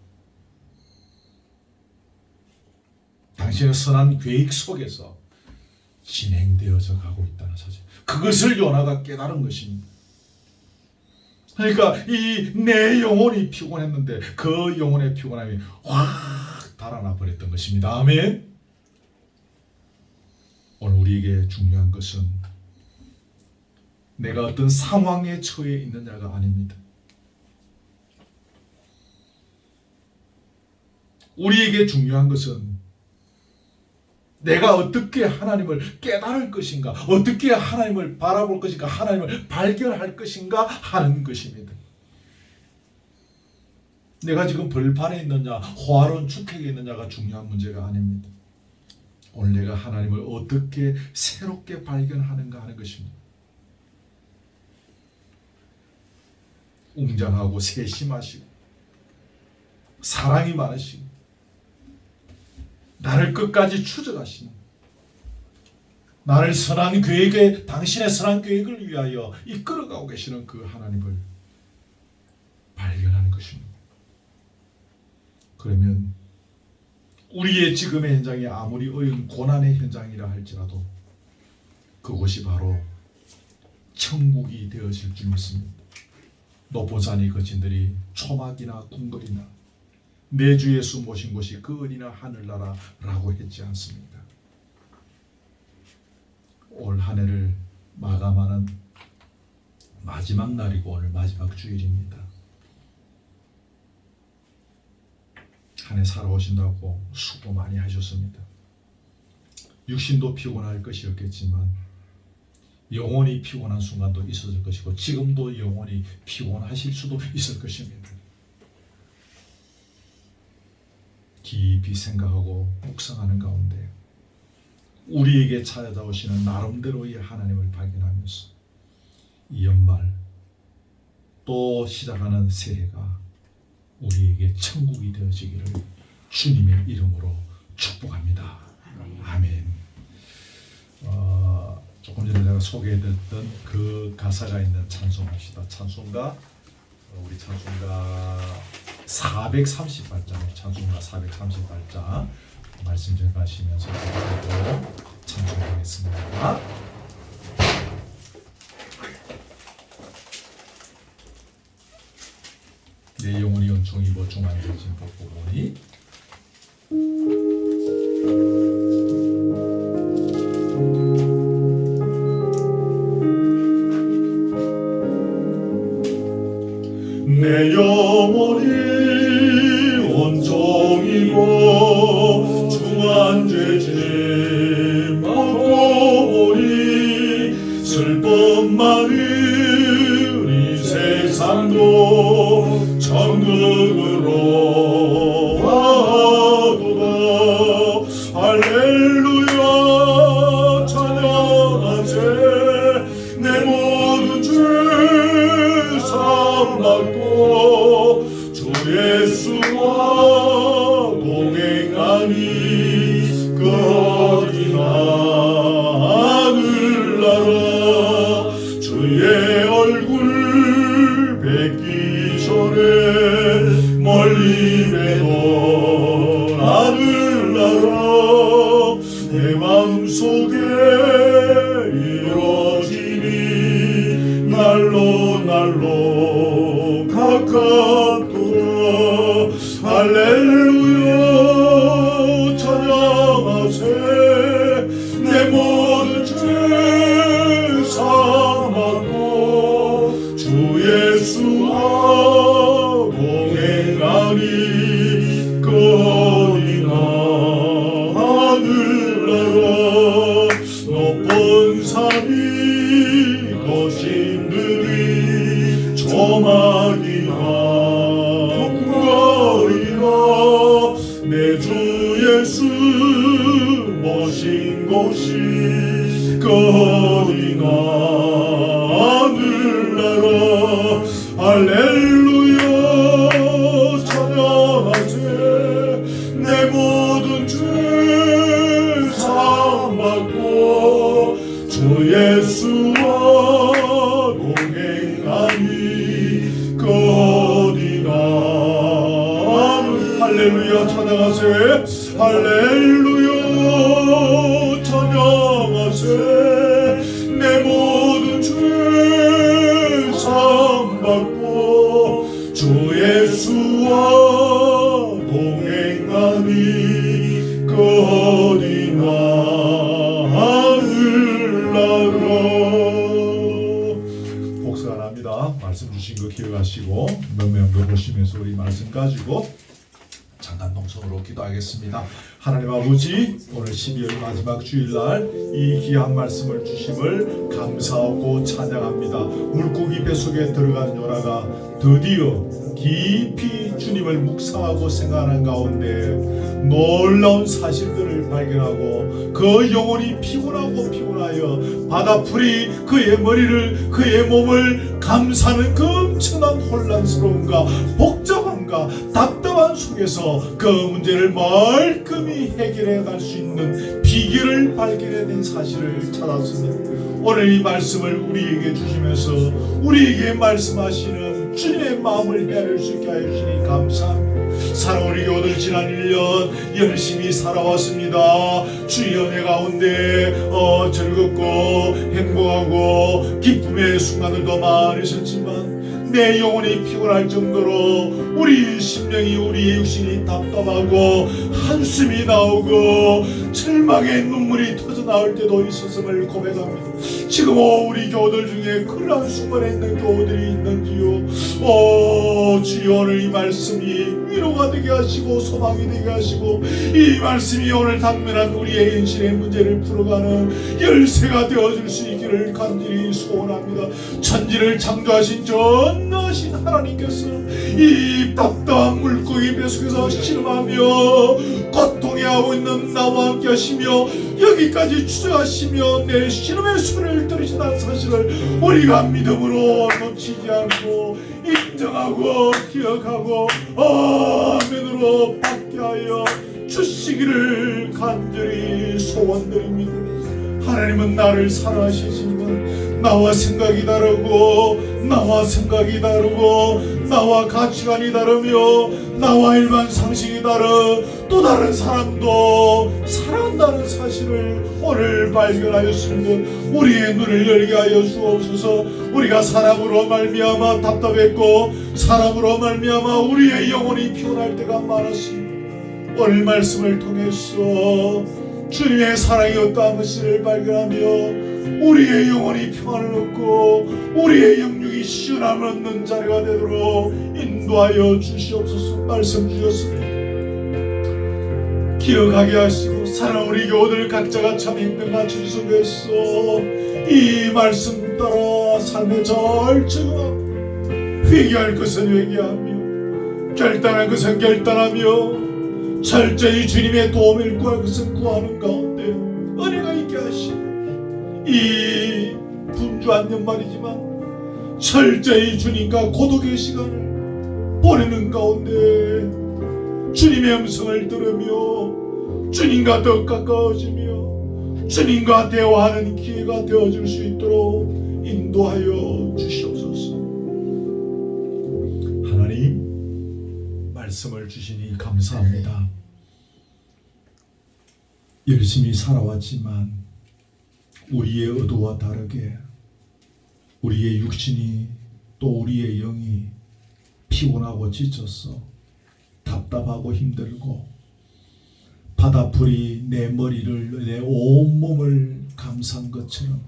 S1: 당신의 선한 계획 속에서 진행되어져 가고 있다는 사실. 그것을 요나가 깨달은 것입니다. 그러니까 이 내 영혼이 피곤했는데 그 영혼의 피곤함이 확 달아나 버렸던 것입니다. 아멘. 오늘 우리에게 중요한 것은 내가 어떤 상황에 처해 있느냐가 아닙니다. 우리에게 중요한 것은 내가 어떻게 하나님을 깨달을 것인가, 어떻게 하나님을 바라볼 것인가, 하나님을 발견할 것인가 하는 것입니다. 내가 지금 벌판에 있느냐, 호화로운 주택에 있느냐가 중요한 문제가 아닙니다. 오늘 내가 하나님을 어떻게 새롭게 발견하는가 하는 것입니다. 웅장하고 세심하시고 사랑이 많으시고 나를 끝까지 추적하시는 나를 선한 계획에 당신의 선한 계획을 위하여 이끌어가고 계시는 그 하나님을 발견하는 것입니다. 그러면 우리의 지금의 현장이 아무리 어려운 고난의 현장이라 할지라도 그곳이 바로 천국이 되어질 줄 믿습니다. 높은 산이 거친들이 초막이나 궁궐이나 내 주 예수 모신 곳이 그 어디나 하늘나라라고 했지 않습니까? 올 한 해를 마감하는 마지막 날이고 오늘 마지막 주일입니다. 한 해 살아오신다고 수고 많이 하셨습니다. 육신도 피곤할 것이었겠지만 영원히 피곤한 순간도 있었을 것이고 지금도 영원히 피곤하실 수도 있을 것입니다. 깊이 생각하고 묵상하는 가운데 우리에게 찾아오시는 나름대로의 하나님을 발견하면서 이 연말 또 시작하는 새해가 우리에게 천국이 되어지기를 주님의 이름으로 축복합니다. 아멘. 조금 전에 제가 소개해드렸던 그 가사가 있는 찬송합시다. 찬송가 우리 찬송가 430발장 찬송가 430발장 말씀 전하시면서 찬송하겠습니다. 내 영혼이 연총 입어 중앙되어진 복보니 내 영혼이 온종이고 중한죄 짐하고 보니 슬픔 많은 이 세상도 천국으로 와도다. 할렐루야 찬양하세. 내 모든 죄 사함받고 주 예수와 동행하니 그 어디나 하늘나라 주의 얼굴 뵙기 전에 멀리 뵈던 하늘나라 내 마음속에 이루어지니 날로 날로 가깝도다. 할렐루야 찬양하세. 내 모든 죄 사함받고 주 예수와 동행하니 그 어디나 하늘나라 높은 산이 거신들이 조막이나 풍거리나 내 주 예수 모신 곳이 그 어디나 하늘나라. 할렐루야 찬양하세. 내 모든 죄 사함받고 주 예수와 동행하니 그 어디나. 할렐루야 찬양하세. 할렐루야 찬양하세. 내 모든 죄 사함받고 주 예수와 동행하니 그 어디나 하늘나라. 복수가 납니다. 말씀 주신 거 기억하시고 명명도 보시면서 우리 말씀 가지고 잠깐 동성으로 기도하겠습니다. 하나님 아버지, 오늘 12월 마지막 주일날 이 귀한 말씀을 주심을 감사하고 찬양합니다. 물고기 뱃속에 들어간 요나가 드디어 깊이 주님을 묵상하고 생각하는 가운데 놀라운 사실들을 발견하고 그 영혼이 피곤하여 바다풀이 그의 머리를 그의 몸을 감싸는 그 엄청난 혼란스러움과 복잡함과 답답한 속에서 그 문제를 말끔히 해결해 갈 수 있는 비결을 발견해야 된 사실을 찾았습니다. 오늘 이 말씀을 우리에게 주시면서 우리에게 말씀하시는 주님의 마음을 헤아릴 수 있게 하여 주시니 감사합니다. 살아오리 교들 지난 1년 열심히 살아왔습니다. 주의 은혜 가운데 즐겁고 행복하고 기쁨의 순간들도 많으셨지만 내 영혼이 피곤할 정도로 우리 심령이 우리의 육신이 답답하고 한숨이 나오고 절망의 눈물이 터져 나올 때도 있었음을 고백합니다. 지금 우리 교우들 중에 그러한 수반에 있는 교우들이 있는지요? 주여 오늘 이 말씀이 위로가 되게 하시고 소망이 되게 하시고 이 말씀이 오늘 당면한 우리의 인신의 문제를 풀어가는 열쇠가 되어줄 수 있기를 간절히 소원합니다. 천지를 창조하신 전능하신 하나님께서 이 답답한 물고기 뱃속에서 신음하며 고통해하고 있는 나와 함께 하시며 여기까지 추적하시며 내 신음의 소리를 들으신다는 사실을 우리가 믿음으로 놓치지 않고 인정하고 기억하고 아멘으로 받게 하여 주시기를 간절히 소원드립니다. 하나님은 나를 사랑하시지만 나와 생각이 다르고 나와 가치관이 다르며 나와 일반 상식이 다른 또 다른 사람도 사랑한다는 사실을 오늘 발견하였습니다. 우리의 눈을 열게 하여 주옵소서. 우리가 사람으로 말미암아 답답했고 사람으로 말미암아 우리의 영혼이 피곤할 때가 많았습니다. 오늘 말씀을 통해서 주님의 사랑이 어떠한 것을 발견하며 우리의 영혼이 평안을 얻고 우리의 영육이 시원함을 얻는 자리가 되도록 인도하여 주시옵소서. 말씀 주셨습니다. 기억하게 하시고 사랑 우리 교우들 각자가 참 행동 맞추기 속에서 이 말씀 따라 삶의 절정하고 회개할 것은 회개하며 결단할 것은 결단하며 철저히 주님의 도움을 구할 것은 구하는 가운데 은혜가 있게 하시고 이 분주한 연말이지만 철저히 주님과 고독의 시간을 보내는 가운데 주님의 음성을 들으며 주님과 더 가까워지며 주님과 대화하는 기회가 되어줄 수 있도록 인도하여 주시옵소서. 하나님 말씀을 주시니 감사합니다. 열심히 살아왔지만 우리의 의도와 다르게 우리의 육신이 또 우리의 영이 피곤하고 지쳤어 답답하고 힘들고 바다풀이 내 머리를 내 온몸을 감싼 것처럼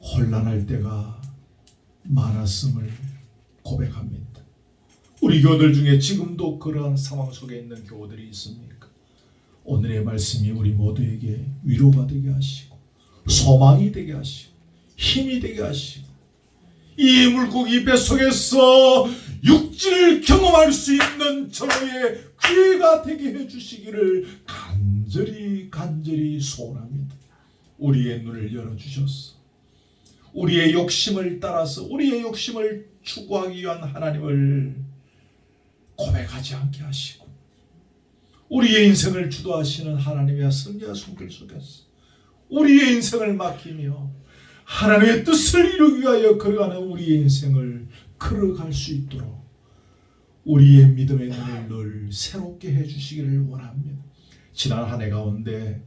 S1: 혼란할 때가 많았음을 고백합니다. 우리 교우들 중에 지금도 그러한 상황 속에 있는 교우들이 있습니까? 오늘의 말씀이 우리 모두에게 위로가 되게 하시고 소망이 되게 하시고 힘이 되게 하시고 이 물고기 뱃속에서 육지를 경험할 수 있는 저의 기회가 되게 해주시기를 간절히 소원합니다. 우리의 눈을 열어주셔서 우리의 욕심을 따라서 우리의 욕심을 추구하기 위한 하나님을 고백하지 않게 하시고 우리의 인생을 주도하시는 하나님의 섭리와 손길 속에서 우리의 인생을 맡기며 하나님의 뜻을 이루기 위하여 걸어가는 우리의 인생을 걸어갈 수 있도록 우리의 믿음의 눈을 늘 새롭게 해주시기를 원합니다. 지난 한 해 가운데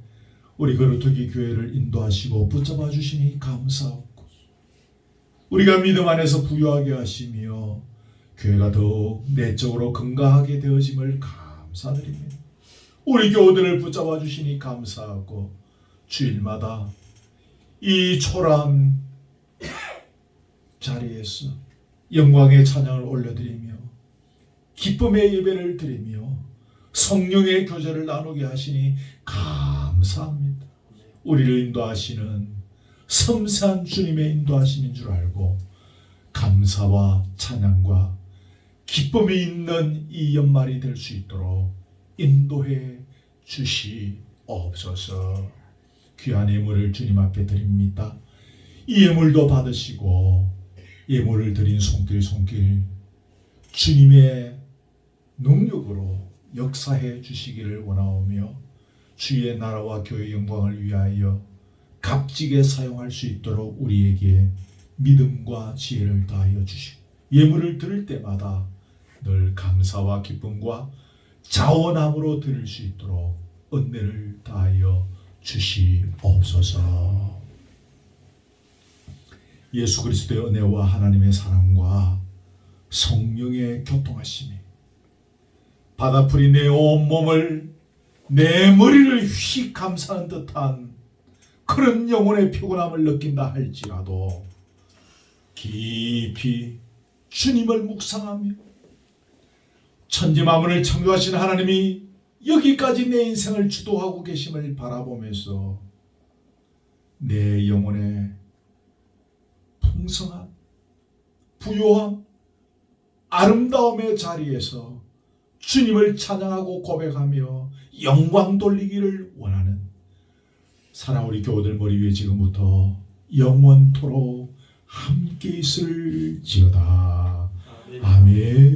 S1: 우리 거루터기 교회를 인도하시고 붙잡아 주시니 감사하고 우리가 믿음 안에서 부유하게 하시며 교회가 더욱 내적으로 건강하게 되어짐을 감사드립니다. 우리 교우들을 붙잡아 주시니 감사하고 주일마다 이 초라한 자리에서 영광의 찬양을 올려드리며 기쁨의 예배를 드리며 성령의 교제를 나누게 하시니 감사합니다. 우리를 인도하시는 섬세한 주님의 인도하심인 줄 알고 감사와 찬양과 기쁨이 있는 이 연말이 될 수 있도록 인도해 주시옵소서. 귀한 예물을 주님 앞에 드립니다. 이 예물도 받으시고 예물을 드린 손길 주님의 능력으로 역사해 주시기를 원하오며 주의 나라와 교회의 영광을 위하여 값지게 사용할 수 있도록 우리에게 믿음과 지혜를 다하여 주시고 예물을 드릴 때마다 늘 감사와 기쁨과 자원함으로 드릴 수 있도록 은혜를 다하여 주시옵소서. 예수 그리스도의 은혜와 하나님의 사랑과 성령의 교통하심이 바다풀이 내 온몸을 내 머리를 휙 감싸는 듯한 그런 영혼의 피곤함을 느낀다 할지라도 깊이 주님을 묵상하며 천지만물을 창조하신 하나님이 여기까지 내 인생을 주도하고 계심을 바라보면서 내 영혼의 풍성한 부요함 아름다움의 자리에서 주님을 찬양하고 고백하며 영광 돌리기를 원하는 사랑 우리 교우들 머리 위에 지금부터 영원토록 함께 있을지어다. 아멘.